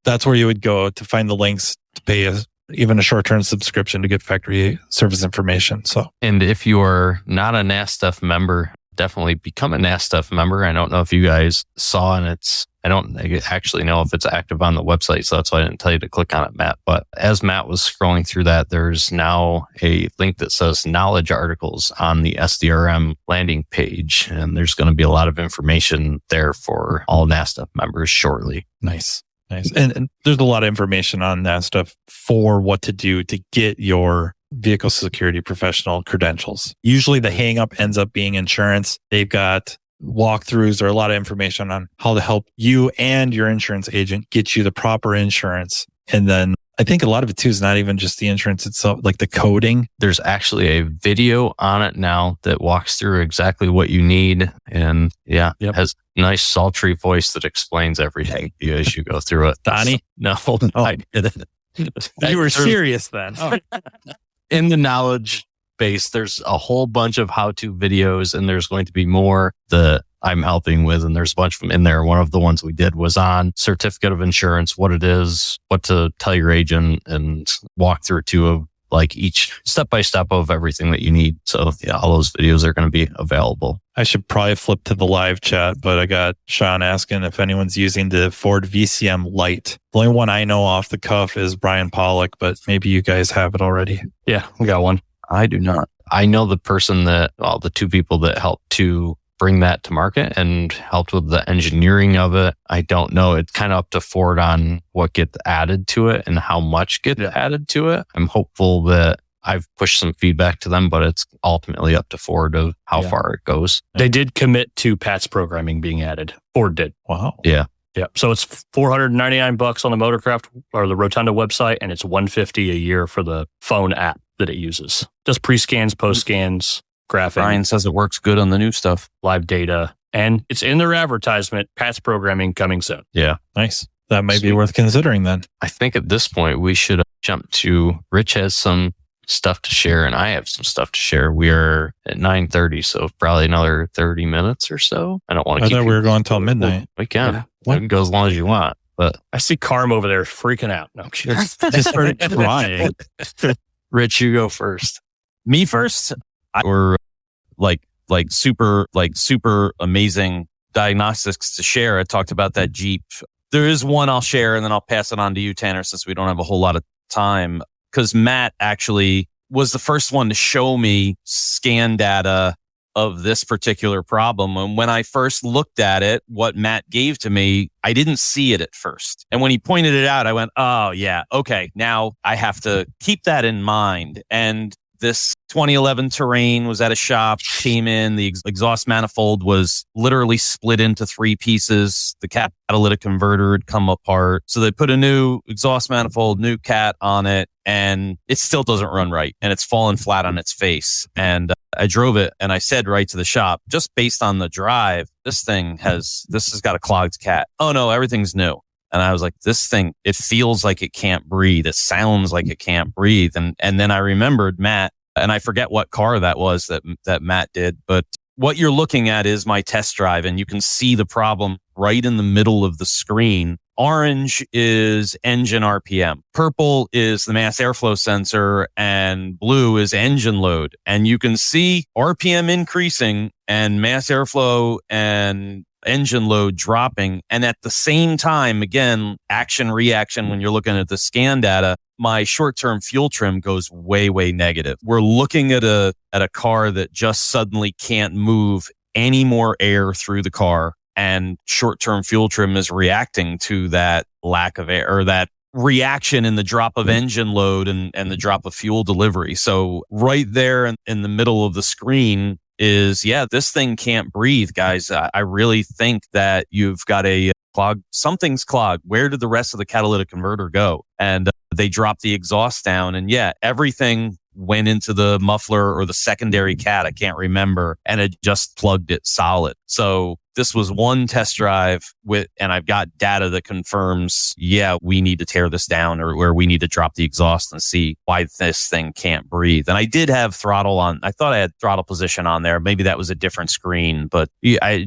That's where you would go to find the links to pay even a short-term subscription to get factory service information. And if you are not a NASTF member, definitely become a NASTF member. I don't know if you guys saw, and I don't actually know if it's active on the website, so that's why I didn't tell you to click on it, Matt. But as Matt was scrolling through that, there's now a link that says knowledge articles on the SDRM landing page. And there's going to be a lot of information there for all NASTF members shortly. Nice. And there's a lot of information on that stuff for what to do to get your vehicle security professional credentials. Usually the hang up ends up being insurance. They've got walkthroughs or a lot of information on how to help you and your insurance agent get you the proper insurance. And then I think a lot of it too is not even just the insurance itself, like the coding. There's actually a video on it now that walks through exactly what you need. And has a nice sultry voice that explains everything as you go through it. Donnie? No, I didn't. You were serious then. In the knowledge base, there's a whole bunch of how-to videos, and there's going to be more that I'm helping with, and there's a bunch of them in there. One of the ones we did was on certificate of insurance, what it is, what to tell your agent, and walk through of like each step-by-step of everything that you need. So all those videos are going to be available. I should probably flip to the live chat, but I got Sean asking if anyone's using the Ford VCM Lite. The only one I know off the cuff is Brian Pollock, but maybe you guys have it already. Yeah, we got one. I do not. I know the two people that helped to bring that to market and helped with the engineering of it. I don't know. It's kind of up to Ford on what gets added to it and how much gets added to it. I'm hopeful that I've pushed some feedback to them, but it's ultimately up to Ford of how far it goes. They did commit to PATS programming being added. Ford did. Wow. Yeah. Yeah. So it's $499 on the Motorcraft or the Rotunda website, and it's $150 a year for the phone app that it uses. Just pre-scans, post-scans, graphing. Brian says it works good on the new stuff. Live data. And it's in their advertisement, PATS programming coming soon. Yeah. Nice. That might be worth considering then. I think at this point we should jump to Rich has some stuff to share and I have some stuff to share. We are at 9:30, so probably another 30 minutes or so. I don't want to keep I thought we were going till midnight. We can. Yeah. We can go as long as you want. But I see Carm over there freaking out. No, I'm kidding. Just started crying. Rich, you go first. Me first? Or like super amazing diagnostics to share. I talked about that Jeep. There is one I'll share and then I'll pass it on to you, Tanner, since we don't have a whole lot of time. Because Matt actually was the first one to show me scan data of this particular problem. And when I first looked at it, what Matt gave to me, I didn't see it at first. And when he pointed it out, I went, oh yeah, okay, now I have to keep that in mind. And this 2011 Terrain was at a shop, came in, the exhaust manifold was literally split into 3 pieces. The catalytic converter had come apart. So they put a new exhaust manifold, new cat on it, and it still doesn't run right. And it's fallen flat on its face. And I drove it and I said right to the shop, just based on the drive, this has got a clogged cat. Oh no, everything's new. And I was like, this thing, it feels like it can't breathe. It sounds like it can't breathe. And then I remembered Matt, and I forget what car that was that Matt did, but what you're looking at is my test drive, and you can see the problem right in the middle of the screen. Orange is engine RPM. Purple is the mass airflow sensor, and blue is engine load. And you can see RPM increasing and mass airflow and engine load dropping. And at the same time, again, action reaction, when you're looking at the scan data, my short-term fuel trim goes way, way negative. We're looking at a car that just suddenly can't move any more air through the car. And short-term fuel trim is reacting to that lack of air, or that reaction in the drop of engine load and the drop of fuel delivery. So right there in the middle of the screen is, this thing can't breathe, guys. I really think that you've got a clog. Something's clogged. Where did the rest of the catalytic converter go? And they dropped the exhaust down, and everything went into the muffler or the secondary cat. I can't remember. And it just plugged it solid. So this was one test drive and I've got data that confirms, we need to tear this down, or we need to drop the exhaust and see why this thing can't breathe. And I did have throttle on. I thought I had throttle position on there. Maybe that was a different screen, but it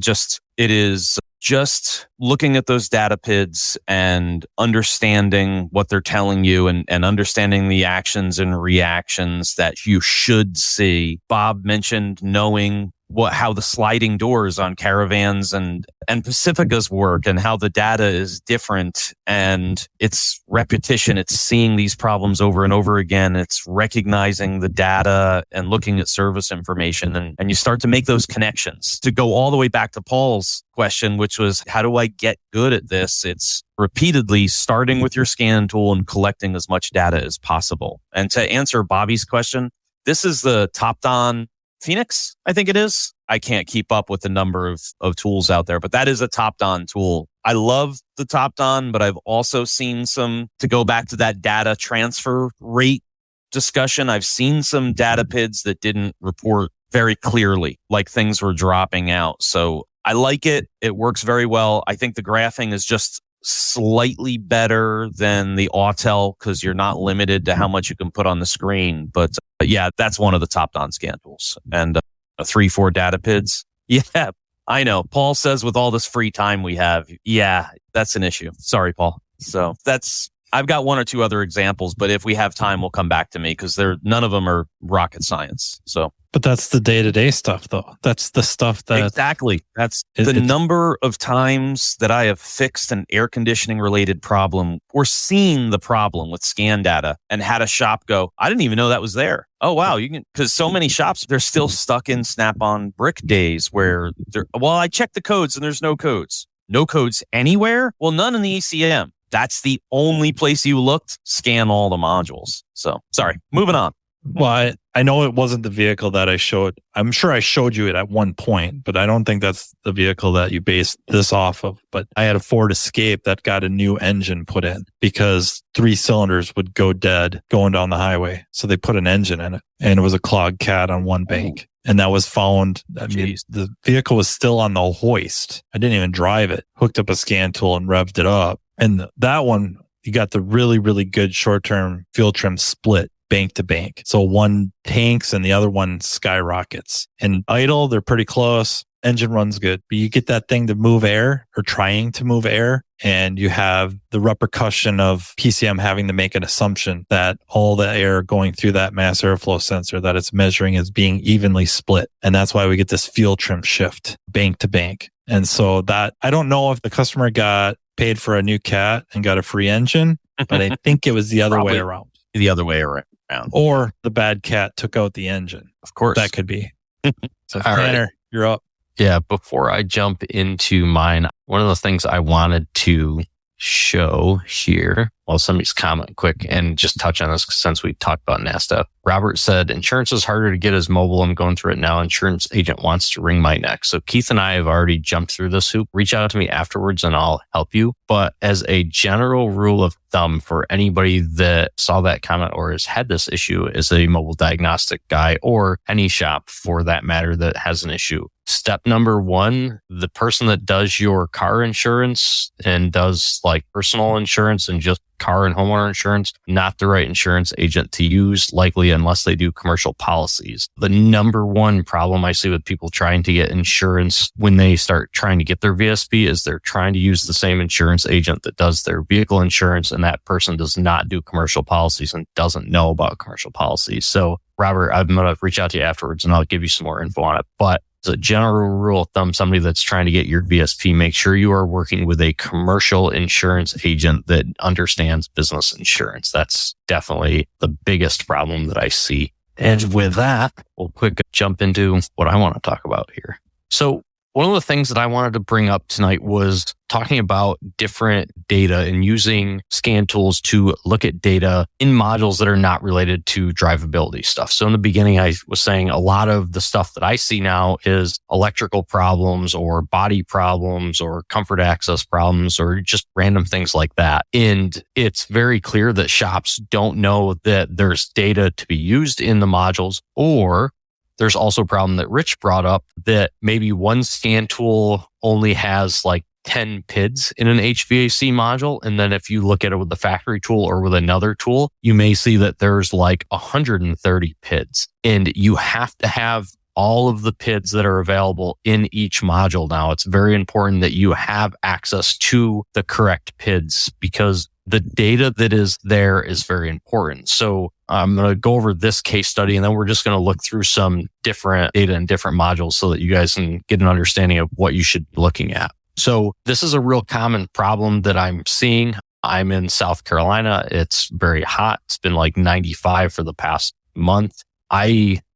is just looking at those data PIDs and understanding what they're telling you and understanding the actions and reactions that you should see. Bob mentioned knowing how the sliding doors on Caravans and Pacificas work and how the data is different, and it's repetition. It's seeing these problems over and over again. It's recognizing the data and looking at service information, and you start to make those connections. To go all the way back to Paul's question, which was, how do I get good at this? It's repeatedly starting with your scan tool and collecting as much data as possible. And to answer Bobby's question, this is the Topdon Phoenix, I think it is. I can't keep up with the number of tools out there, but that is a Topdon tool. I love the Topdon, but I've also seen some, to go back to that data transfer rate discussion, I've seen some data PIDs that didn't report very clearly, like things were dropping out. So I like it. It works very well. I think the graphing is just slightly better than the Autel because you're not limited to how much you can put on the screen. But that's one of the Topdon scan tools. And 3-4 data PIDs. Yeah, I know. Paul says with all this free time we have, that's an issue. Sorry, Paul. So that's I've got one or two other examples, but if we have time, we'll come back to me because none of them are rocket science. So, But that's the day-to-day stuff, though. That's the stuff that exactly. That's the number of times that I have fixed an air conditioning related problem or seen the problem with scan data and had a shop go, I didn't even know that was there. Oh, wow. You can, because so many shops, they're still stuck in Snap-on brick days where I checked the codes and there's no codes. No codes anywhere? Well, none in the ECM. That's the only place you looked. Scan all the modules. So, sorry, moving on. Well, I know it wasn't the vehicle that I showed. I'm sure I showed you it at one point, but I don't think that's the vehicle that you based this off of. But I had a Ford Escape that got a new engine put in because 3 cylinders would go dead going down the highway. So they put an engine in it, and it was a clogged cat on one bank. And that was found. I mean, the vehicle was still on the hoist. I didn't even drive it. Hooked up a scan tool and revved it up. And that one, you got the really, really good short-term fuel trim split bank to bank. So one tanks and the other one skyrockets. And idle, they're pretty close. Engine runs good. But you get that thing to move air or trying to move air, and you have the repercussion of PCM having to make an assumption that all the air going through that mass airflow sensor that it's measuring is being evenly split. And that's why we get this fuel trim shift bank to bank. And so that, I don't know if the customer got paid for a new cat and got a free engine, but I think it was the other way around. The other way around. Or the bad cat took out the engine. Of course. That could be. So All Tanner, right. You're up. Yeah, before I jump into mine, one of the things I wanted to show here, well, somebody's comment quick and just touch on this since we talked about NASTA. Robert said, insurance is harder to get as mobile. I'm going through it now. Insurance agent wants to wring my neck. So Keith and I have already jumped through this hoop. Reach out to me afterwards and I'll help you. But as a general rule of thumb for anybody that saw that comment or has had this issue as a mobile diagnostic guy or any shop for that matter that has an issue, step number 1, the person that does your car insurance and does like personal insurance and just car and homeowner insurance, not the right insurance agent to use, likely unless they do commercial policies. The number 1 problem I see with people trying to get insurance when they start trying to get their VSP is they're trying to use the same insurance agent that does their vehicle insurance, and that person does not do commercial policies and doesn't know about commercial policies. So, Robert, I'm going to reach out to you afterwards and I'll give you some more info on it. But as a general rule of thumb, somebody that's trying to get your VSP, make sure you are working with a commercial insurance agent that understands business insurance. That's definitely the biggest problem that I see. And with that, we'll quick jump into what I want to talk about here. So one of the things that I wanted to bring up tonight was talking about different data and using scan tools to look at data in modules that are not related to drivability stuff. So in the beginning, I was saying a lot of the stuff that I see now is electrical problems or body problems or comfort access problems or just random things like that. And it's very clear that shops don't know that there's data to be used in the modules, or there's also a problem that Rich brought up that maybe one scan tool only has like 10 PIDs in an HVAC module. And then if you look at it with the factory tool or with another tool, you may see that there's like 130 PIDs. And you have to have all of the PIDs that are available in each module now. It's very important that you have access to the correct PIDs because the data that is there is very important. So I'm going to go over this case study and then we're just going to look through some different data in different modules so that you guys can get an understanding of what you should be looking at. So this is a real common problem that I'm seeing. I'm in South Carolina. It's very hot. It's been like 95 for the past month.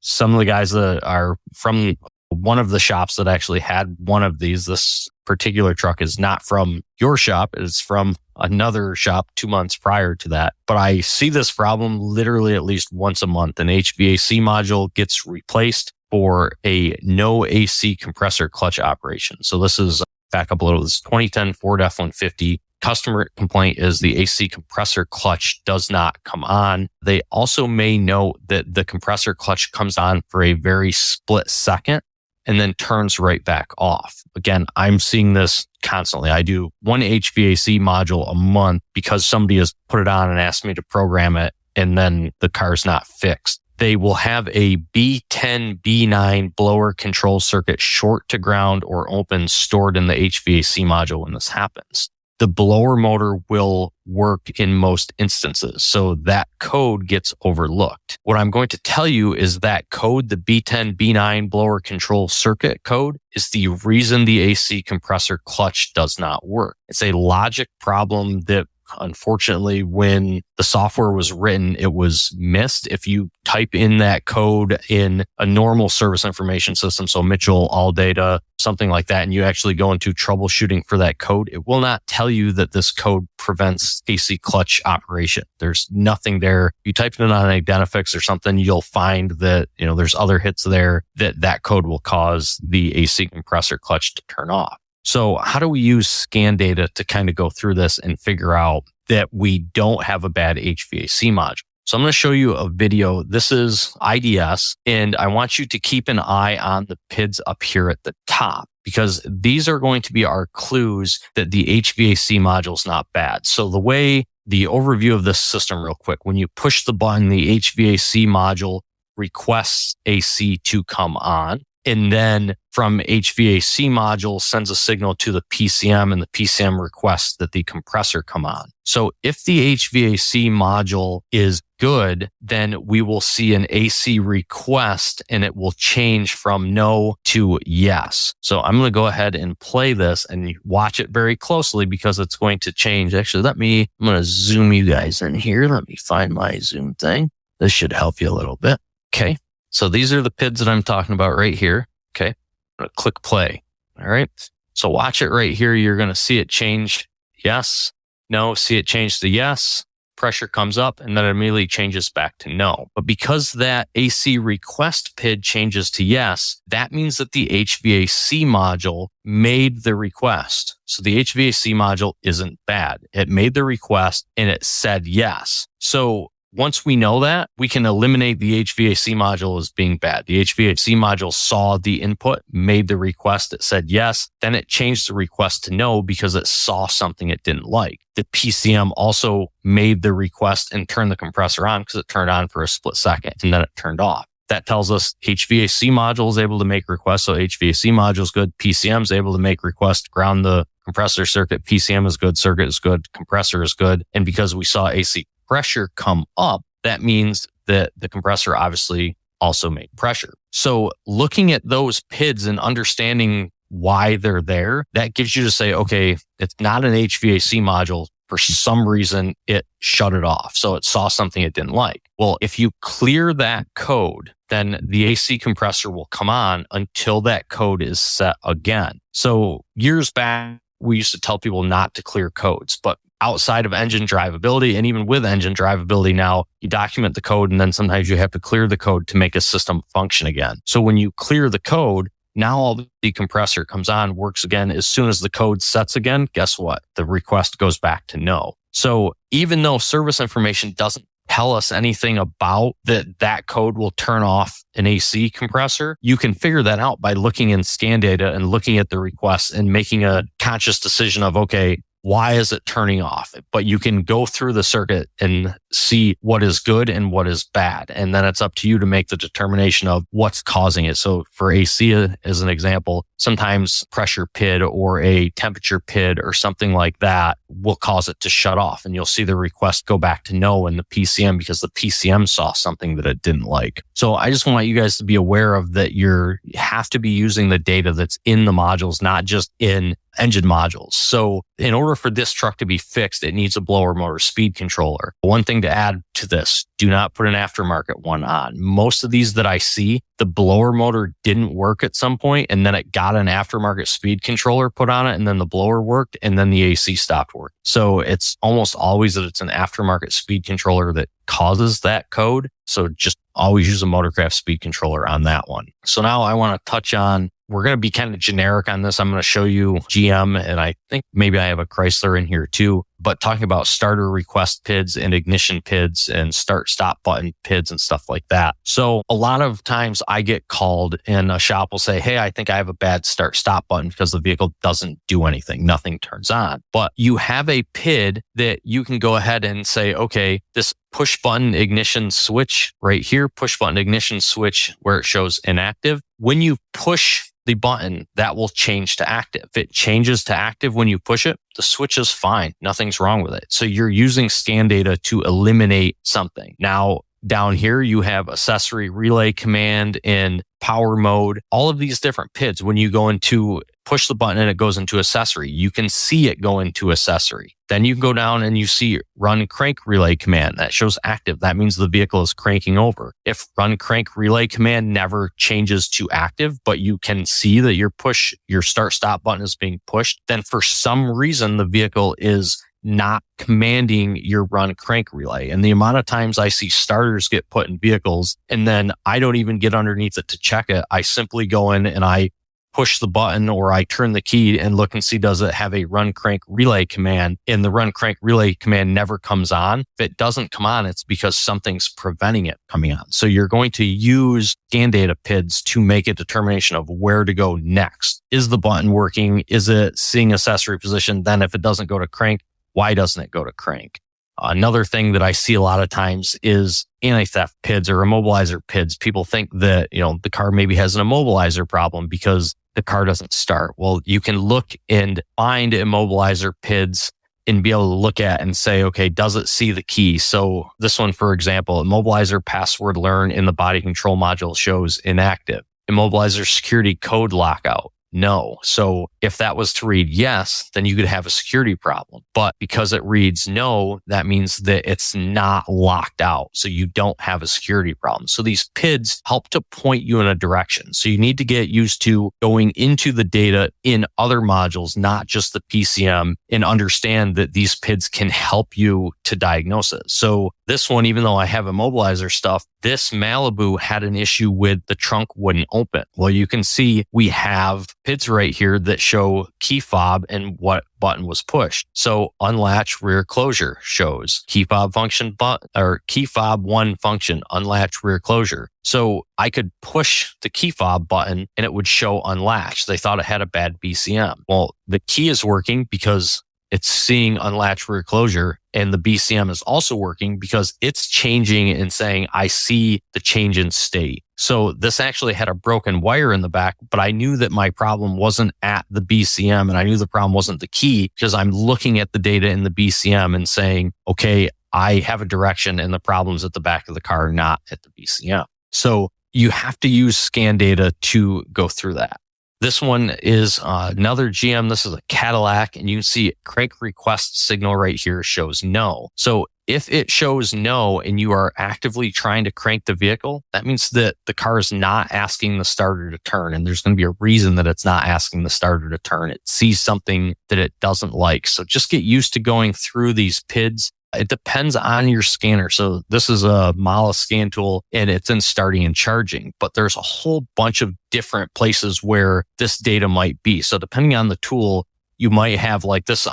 Some of the guys that are from one of the shops that actually had one of these, this particular truck is not from your shop. It's from another shop 2 months prior to that. But I see this problem literally at least once a month. An HVAC module gets replaced for a no AC compressor clutch operation. So this is, back up a little, this is 2010 Ford F-150. Customer complaint is the AC compressor clutch does not come on. They also may note that the compressor clutch comes on for a very split second and then turns right back off. Again, I'm seeing this constantly. I do one HVAC module a month because somebody has put it on and asked me to program it, and then the car's not fixed. They will have a B10, B9 blower control circuit short to ground or open stored in the HVAC module when this happens. the blower motor will work in most instances. So that code gets overlooked. What I'm going to tell you is that code, the B10, B9 blower control circuit code, is the reason the AC compressor clutch does not work. It's a logic problem that unfortunately, when the software was written, it was missed. If you type in that code in a normal service information system, so Mitchell, ALLDATA, something like that, and you actually go into troubleshooting for that code, it will not tell you that this code prevents AC clutch operation. There's nothing there. You type it in on Identifix or something, you'll find that, there's other hits there that code will cause the AC compressor clutch to turn off. So how do we use scan data to kind of go through this and figure out that we don't have a bad HVAC module? So I'm going to show you a video. This is IDS, and I want you to keep an eye on the PIDs up here at the top, because these are going to be our clues that the HVAC module is not bad. So the overview of this system real quick, when you push the button, the HVAC module requests AC to come on. And then from HVAC module sends a signal to the PCM, and the PCM requests that the compressor come on. So if the HVAC module is good, then we will see an AC request and it will change from no to yes. So I'm going to go ahead and play this and watch it very closely because it's going to change. Actually, I'm going to zoom you guys in here. Let me find my zoom thing. This should help you a little bit. Okay. So these are the PIDs that I'm talking about right here. Okay. I'm going to click play. All right. So watch it right here. You're going to see it change. Yes. No. See it change to yes. Pressure comes up and then it immediately changes back to no. But because that AC request PID changes to yes, that means that the HVAC module made the request. So the HVAC module isn't bad. It made the request and it said yes. So once we know that, we can eliminate the HVAC module as being bad. The HVAC module saw the input, made the request, it said yes, then it changed the request to no because it saw something it didn't like. The PCM also made the request and turned the compressor on because it turned on for a split second and then it turned off. That tells us HVAC module is able to make requests, so HVAC module is good. PCM is able to make requests, ground the compressor circuit. PCM is good, circuit is good, compressor is good. And because we saw AC pressure come up, that means that the compressor obviously also made pressure. So looking at those PIDs and understanding why they're there, that gives you to say, okay, it's not an HVAC module. For some reason, it shut it off. So it saw something it didn't like. Well, if you clear that code, then the AC compressor will come on until that code is set again. So years back, we used to tell people not to clear codes, but outside of engine drivability, and even with engine drivability now, you document the code and then sometimes you have to clear the code to make a system function again. So when you clear the code, now all the compressor comes on, works again. As soon as the code sets again, guess what? The request goes back to no. So even though service information doesn't tell us anything about that code will turn off an AC compressor, you can figure that out by looking in scan data and looking at the requests and making a conscious decision of, okay, why is it turning off? But you can go through the circuit and see what is good and what is bad. And then it's up to you to make the determination of what's causing it. So for AC, as an example, sometimes pressure PID or a temperature PID or something like that will cause it to shut off. And you'll see the request go back to no in the PCM because the PCM saw something that it didn't like. So I just want you guys to be aware of that. You have to be using the data that's in the modules, not just in engine modules. So in order for this truck to be fixed, it needs a blower motor speed controller. One thing to add to this, do not put an aftermarket one on. Most of these that I see, the blower motor didn't work at some point and then it got an aftermarket speed controller put on it and then the blower worked and then the AC stopped working. So it's almost always that it's an aftermarket speed controller that causes that code. So just always use a Motorcraft speed controller on that one. So now I want to touch on, we're going to be kind of generic on this. I'm going to show you GM, and I think maybe I have a Chrysler in here too, but talking about starter request PIDs and ignition PIDs and start stop button PIDs and stuff like that. So a lot of times I get called and a shop will say, hey, I think I have a bad start stop button because the vehicle doesn't do anything. Nothing turns on. But you have a PID that you can go ahead and say, okay, this push button ignition switch right here, push button ignition switch where it shows inactive. When you push the button, that will change to active. If it changes to active when you push it, the switch is fine. Nothing's wrong with it. So you're using scan data to eliminate something. Now, down here, you have accessory relay command and power mode, all of these different PIDs. When you go into push the button and it goes into accessory, you can see it go into accessory. Then you can go down and you see run crank relay command. That shows active. That means the vehicle is cranking over. If run crank relay command never changes to active, but you can see that your start stop button is being pushed, then for some reason, the vehicle is not commanding your run crank relay. And the amount of times I see starters get put in vehicles and then I don't even get underneath it to check it. I simply go in and I push the button or I turn the key and look and see, does it have a run crank relay command? And the run crank relay command never comes on. If it doesn't come on, it's because something's preventing it coming on. So you're going to use scan data PIDs to make a determination of where to go next. Is the button working? Is it seeing accessory position? Then if it doesn't go to crank, why doesn't it go to crank? Another thing that I see a lot of times is anti-theft PIDs or immobilizer PIDs. People think that, the car maybe has an immobilizer problem because the car doesn't start. Well, you can look and find immobilizer PIDs and be able to look at and say, okay, does it see the key? So this one, for example, immobilizer password learn in the body control module shows inactive. Immobilizer security code lockout. No. So if that was to read yes, then you could have a security problem. But because it reads no, that means that it's not locked out. So you don't have a security problem. So these PIDs help to point you in a direction. So you need to get used to going into the data in other modules, not just the PCM, and understand that these PIDs can help you to diagnose it. So this one, even though I have immobilizer stuff, this Malibu had an issue with the trunk wouldn't open. Well, you can see we have PIDs right here that show key fob and what button was pushed. So unlatch rear closure shows key fob function or key fob 1 function, unlatch rear closure. So I could push the key fob button and it would show unlatched. They thought it had a bad BCM. Well, the key is working because it's seeing unlatched rear closure, and the BCM is also working because it's changing and saying, I see the change in state. So this actually had a broken wire in the back, but I knew that my problem wasn't at the BCM and I knew the problem wasn't the key because I'm looking at the data in the BCM and saying, okay, I have a direction and the problem's at the back of the car, not at the BCM. So you have to use scan data to go through that. This one is another GM. This is a Cadillac, and you can see crank request signal right here shows no. So if it shows no and you are actively trying to crank the vehicle, that means that the car is not asking the starter to turn. And there's going to be a reason that it's not asking the starter to turn. It sees something that it doesn't like. So just get used to going through these PIDs. It depends on your scanner. So this is a Mala scan tool and it's in starting and charging, but there's a whole bunch of different places where this data might be. So depending on the tool, you might have like this.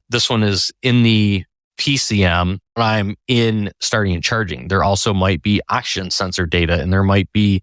This one is in the PCM, but I'm in starting and charging. There also might be oxygen sensor data and there might be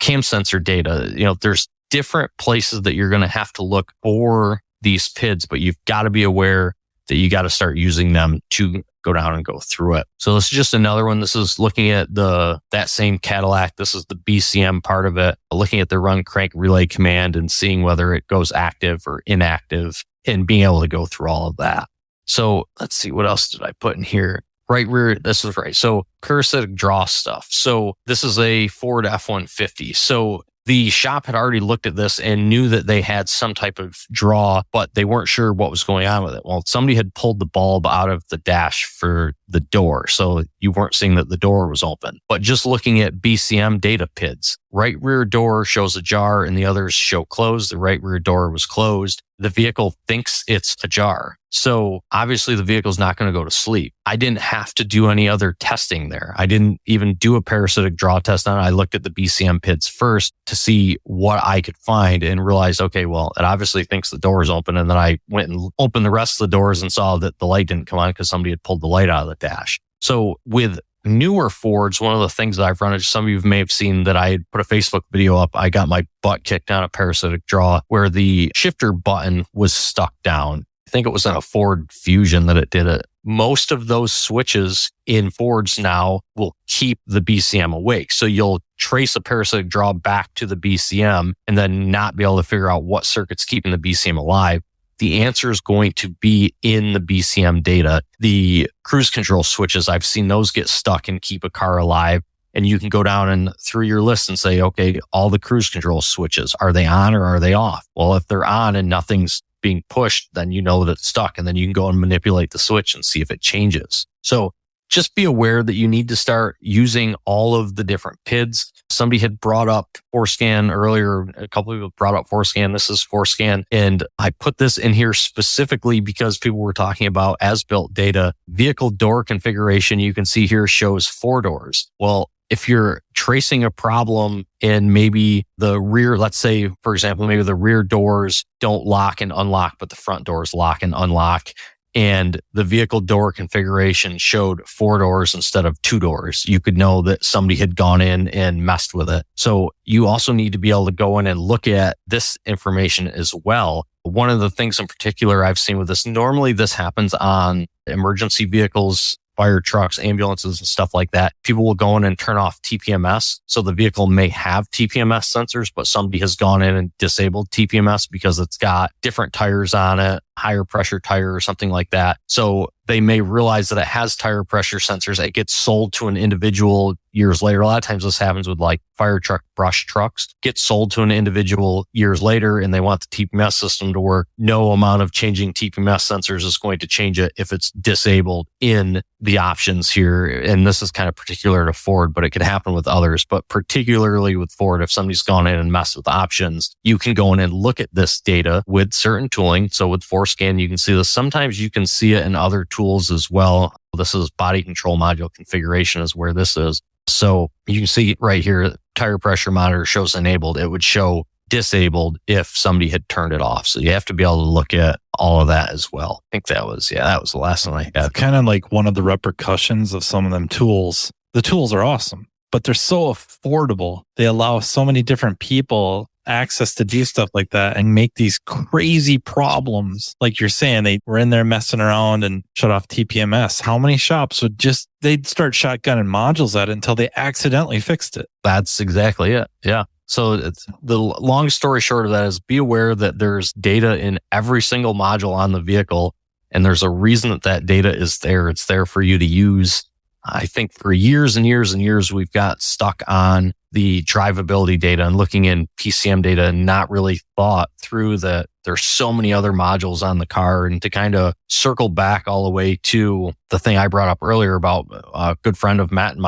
cam sensor data. There's different places that you're going to have to look for these PIDs, but you've got to be aware that you got to start using them to go down and go through it. So this is just another one. This is looking at that same Cadillac. This is the BCM part of it, looking at the run crank relay command and seeing whether it goes active or inactive and being able to go through all of that. So let's see, what else did I put in here? Right rear, this is right. So parasitic draw stuff. So this is a Ford F-150. So the shop had already looked at this and knew that they had some type of draw, but they weren't sure what was going on with it. Well, somebody had pulled the bulb out of the dash for the door, so you weren't seeing that the door was open. But just looking at BCM data PIDs, right rear door shows ajar and the others show closed. The right rear door was closed. The vehicle thinks it's ajar. So obviously the vehicle's not going to go to sleep. I didn't have to do any other testing there. I didn't even do a parasitic draw test on it. I looked at the BCM PIDs first to see what I could find and realized, okay, well, it obviously thinks the door is open. And then I went and opened the rest of the doors and saw that the light didn't come on because somebody had pulled the light out of the dash. So with newer Fords, one of the things that I've run into, some of you may have seen that I had put a Facebook video up. I got my butt kicked on a parasitic draw where the shifter button was stuck down. I think it was in a Ford Fusion that it did it. Most of those switches in Fords now will keep the BCM awake. So you'll trace a parasitic draw back to the BCM and then not be able to figure out what circuit's keeping the BCM alive. The answer is going to be in the BCM data. The cruise control switches, I've seen those get stuck and keep a car alive. And you can go down and through your list and say, okay, all the cruise control switches, are they on or are they off? Well, if they're on and nothing's being pushed, then you know that it's stuck. And then you can go and manipulate the switch and see if it changes. So just be aware that you need to start using all of the different PIDs. Somebody had brought up ForeScan earlier. A couple of people brought up ForeScan. This is ForeScan. And I put this in here specifically because people were talking about as-built data. Vehicle door configuration, you can see here, shows 4 doors. Well, if you're tracing a problem in maybe the rear, let's say, for example, maybe the rear doors don't lock and unlock, but the front doors lock and unlock, and the vehicle door configuration showed 4 doors instead of 2 doors, you could know that somebody had gone in and messed with it. So you also need to be able to go in and look at this information as well. One of the things in particular I've seen with this, normally this happens on emergency vehicles, fire trucks, ambulances, and stuff like that. People will go in and turn off TPMS. So the vehicle may have TPMS sensors, but somebody has gone in and disabled TPMS because it's got different tires on it, higher pressure tire or something like that. So they may realize that it has tire pressure sensors. It gets sold to an individual years later. A lot of times this happens with like fire truck brush trucks, gets sold to an individual years later and they want the TPMS system to work. No amount of changing TPMS sensors is going to change it if it's disabled in the options here. And this is kind of particular to Ford, but it could happen with others. But particularly with Ford, if somebody's gone in and messed with options, you can go in and look at this data with certain tooling. So with ForeScan, you can see this. Sometimes you can see it in other tools as well. This is body control module configuration is where this is. So you can see right here, tire pressure monitor shows enabled. It would show disabled if somebody had turned it off. So you have to be able to look at all of that as well. I think that was the last one I had. Kind of like one of the repercussions of some of them tools. The tools are awesome, but they're so affordable. They allow so many different people access to do stuff like that and make these crazy problems. Like you're saying, they were in there messing around and shut off TPMS. How many shops would they'd start shotgunning modules at it until they accidentally fixed it? That's exactly it. Yeah. So the long story short of that is be aware that there's data in every single module on the vehicle, and there's a reason that data is there. It's there for you to use. I think for years and years and years, we've got stuck on the drivability data and looking in PCM data and not really thought through that there's so many other modules on the car. And to kind of circle back all the way to the thing I brought up earlier about a good friend of Matt and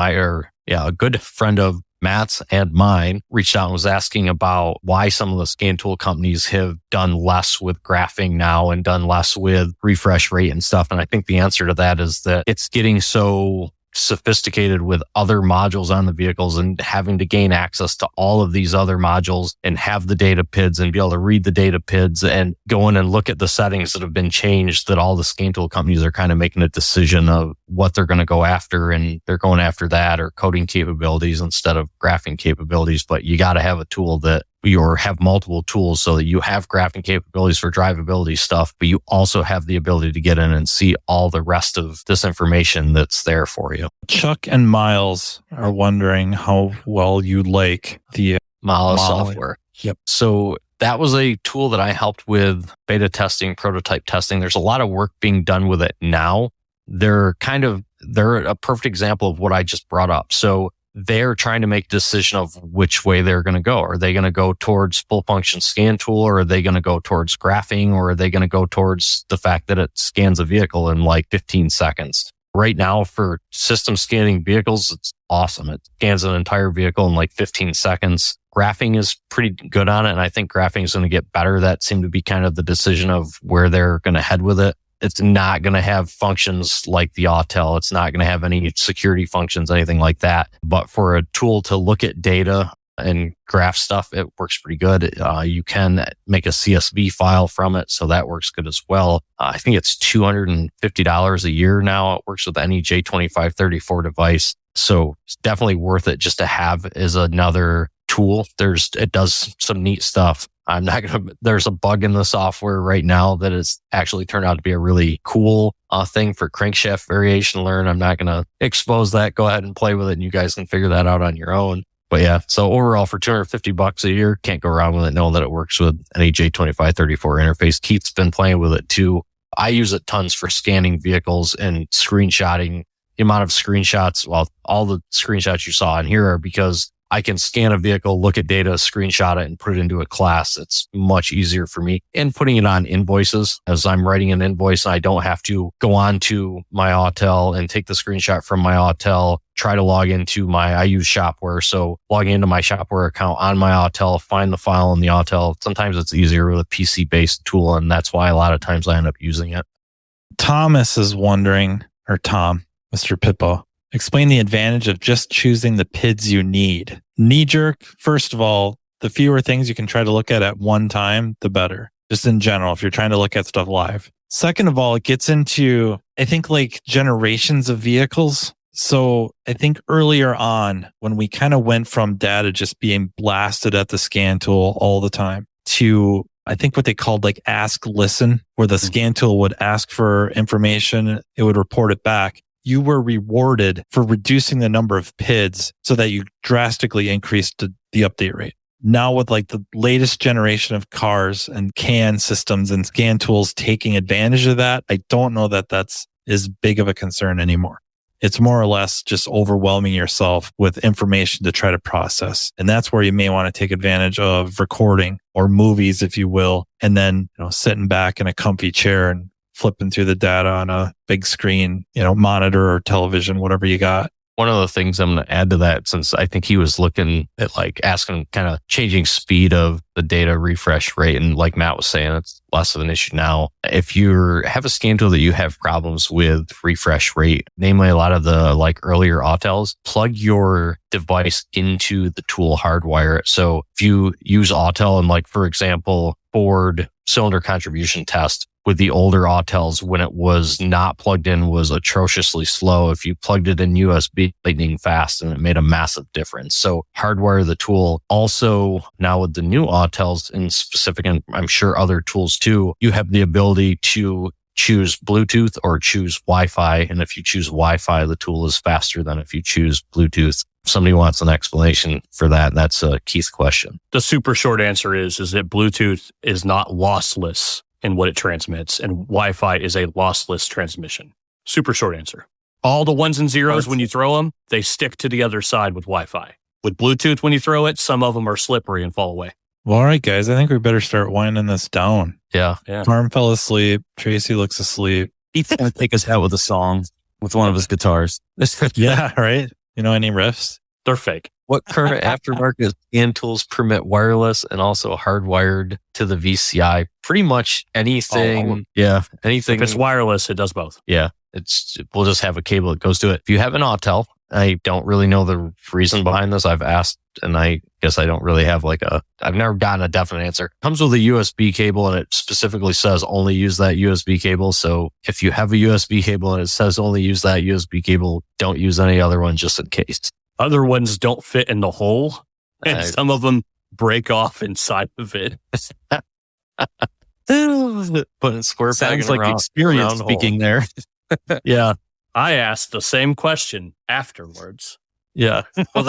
a good friend of Matt's and mine reached out and was asking about why some of the scan tool companies have done less with graphing now and done less with refresh rate and stuff. And I think the answer to that is that it's getting so sophisticated with other modules on the vehicles and having to gain access to all of these other modules and have the data PIDs and be able to read the data PIDs and go in and look at the settings that have been changed, that all the scan tool companies are kind of making a decision of what they're going to go after, and they're going after that or coding capabilities instead of graphing capabilities. But you got to have a tool that or have multiple tools so that you have graphing capabilities for drivability stuff, but you also have the ability to get in and see all the rest of this information that's there for you. Chuck and Miles are wondering how well you like the Mala software. Yep. So that was a tool that I helped with beta testing, prototype testing. There's a lot of work being done with it now. They're a perfect example of what I just brought up. So they're trying to make a decision of which way they're going to go. Are they going to go towards full function scan tool, or are they going to go towards graphing, or are they going to go towards the fact that it scans a vehicle in like 15 seconds? Right now for system scanning vehicles, it's awesome. It scans an entire vehicle in like 15 seconds. Graphing is pretty good on it, and I think graphing is going to get better. That seemed to be kind of the decision of where they're going to head with it. It's not going to have functions like the Autel. It's not going to have any security functions, anything like that. But for a tool to look at data and graph stuff, it works pretty good. You can make a CSV file from it, so that works good as well. I think it's $250 a year now. It works with any J2534 device. So it's definitely worth it just to have as another tool. It does some neat stuff. There's a bug in the software right now that has actually turned out to be a really cool thing for crankshaft variation learn. I'm not going to expose that. Go ahead and play with it and you guys can figure that out on your own. But yeah, so overall for $250 a year, can't go wrong with it knowing that it works with an J2534 interface. Keith's been playing with it too. I use it tons for scanning vehicles and screenshotting. The amount of screenshots, well, all the screenshots you saw in here are because I can scan a vehicle, look at data, screenshot it, and put it into a class. It's much easier for me. And putting it on invoices, as I'm writing an invoice, I don't have to go on to my Autel and take the screenshot from my Autel, try to log into I use Shopware. So logging into my Shopware account on my Autel, find the file in the Autel. Sometimes it's easier with a PC-based tool, and that's why a lot of times I end up using it. Thomas is wondering, or Tom, Mr. Pippo, explain the advantage of just choosing the PIDs you need. Knee jerk, first of all, the fewer things you can try to look at one time, the better. Just in general, if you're trying to look at stuff live. Second of all, it gets into, I think, like generations of vehicles. So I think earlier on, when we kind of went from data just being blasted at the scan tool all the time to, I think what they called like ask listen, where the scan tool would ask for information, it would report it back. You were rewarded for reducing the number of PIDs so that you drastically increased the update rate. Now with like the latest generation of cars and CAN systems and scan tools taking advantage of that, I don't know that that's as big of a concern anymore. It's more or less just overwhelming yourself with information to try to process. And that's where you may want to take advantage of recording or movies, if you will, and then, sitting back in a comfy chair and flipping through the data on a big screen, monitor or television, whatever you got. One of the things I'm going to add to that, since I think he was looking at like asking kind of changing speed of the data refresh rate. And like Matt was saying, it's less of an issue now. If you have a scan tool that you have problems with refresh rate, namely a lot of the like earlier Autels, plug your device into the tool, hardwire it. So if you use Autel and like, for example, Ford cylinder contribution test, with the older Autels, when it was not plugged in, was atrociously slow. If you plugged it in USB, lightning fast, and it made a massive difference. So hardwire the tool. Also, now with the new Autels in specific, and I'm sure other tools too, you have the ability to choose Bluetooth or choose Wi-Fi. And if you choose Wi-Fi, the tool is faster than if you choose Bluetooth. If somebody wants an explanation for that, that's a Keith's question. The super short answer is that Bluetooth is not lossless in what it transmits, and Wi-Fi is a lossless transmission. Super short answer. All the ones and zeros, when you throw them, they stick to the other side with Wi-Fi. With Bluetooth, when you throw it, some of them are slippery and fall away. Well, all right, guys, I think we better start winding this down. Yeah. Arm fell asleep. Tracy looks asleep. He's going to take us out with a song with one of his guitars. Yeah, right? Any riffs? They're fake. What current aftermarket scan tools permit wireless and also hardwired to the VCI? Pretty much anything. Anything. If it's wireless, it does both. Yeah. We'll just have a cable that goes to it. If you have an Autel, I don't really know the reason behind this. I've asked, and I guess I don't really have I've never gotten a definite answer. It comes with a USB cable, and it specifically says only use that USB cable. So if you have a USB cable and it says only use that USB cable, don't use any other one just in case. Other ones don't fit in the hole, and some of them break off inside of it. Putting square sounds like experience speaking there. Yeah. I asked the same question afterwards. Yeah. Well,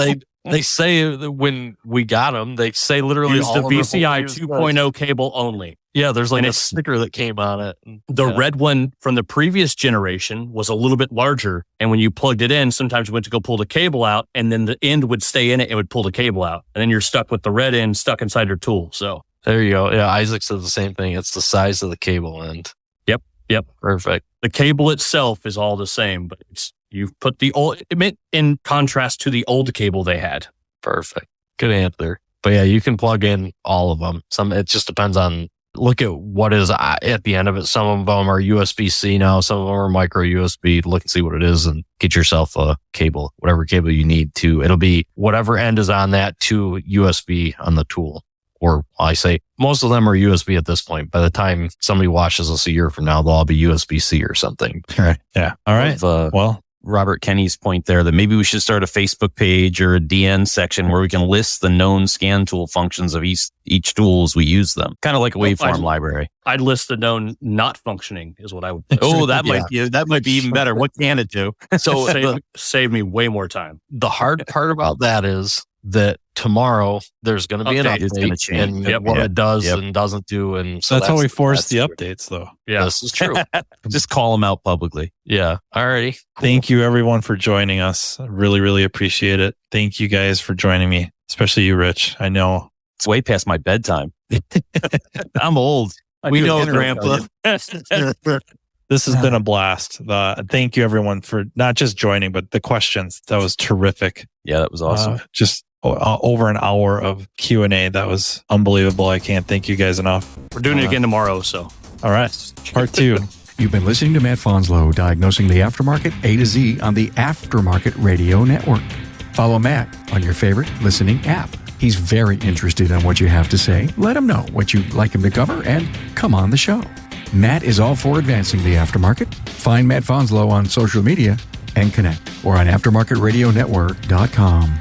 they say when we got them, they say literally use the VCI 2.0 cable only. Yeah, there's like a sticker that came on it. The red one from the previous generation was a little bit larger. And when you plugged it in, sometimes you went to go pull the cable out, and then the end would stay in it and would pull the cable out. And then you're stuck with the red end stuck inside your tool. So there you go. Yeah, Isaac said the same thing. It's the size of the cable end. Yep. Perfect. The cable itself is all the same, but you've put the old, in contrast to the old cable they had. Perfect. Good answer. But yeah, you can plug in all of them. It just depends on, look at what is at the end of it. Some of them are USB-C now. Some of them are micro USB. Look and see what it is and get yourself a cable, whatever cable you need to. It'll be whatever end is on that to USB on the tool. Or I say most of them are USB at this point. By the time somebody watches us a year from now, they'll all be USB-C or something. Right. Yeah. All right. Well, Robert Kenny's point there that maybe we should start a Facebook page or a DN section where we can list the known scan tool functions of each tool as we use them. Kind of like a waveform library. I'd list the known not functioning is what I would. Oh, that might be even better. What can it do? So save me way more time. The hard part about that is that tomorrow there's going to be an Update. update It's gonna change. and what it does and doesn't do. And So that's how we force the true. updates, though. Yeah. This is true. Just call them out publicly. Yeah. Alrighty. Thank you, everyone, for joining us. I really, really appreciate it. Thank you guys for joining me, especially you, Rich. I know. It's way past my bedtime. I'm old. We know, Grandpa. This has been a blast. Thank you, everyone, for not just joining, but the questions. That was terrific. Yeah, that was awesome. Just over an hour of Q&A. That was unbelievable. I can't thank you guys enough. We're doing it again tomorrow. So All right. Part 2. You've been listening to Matt Fanslow diagnosing the aftermarket A to Z on the Aftermarket Radio Network. Follow Matt on your favorite listening app. He's very interested in what you have to say. Let him know what you'd like him to cover and come on the show. Matt is all for advancing the aftermarket. Find Matt Fanslow on social media and connect or on aftermarketradionetwork.com.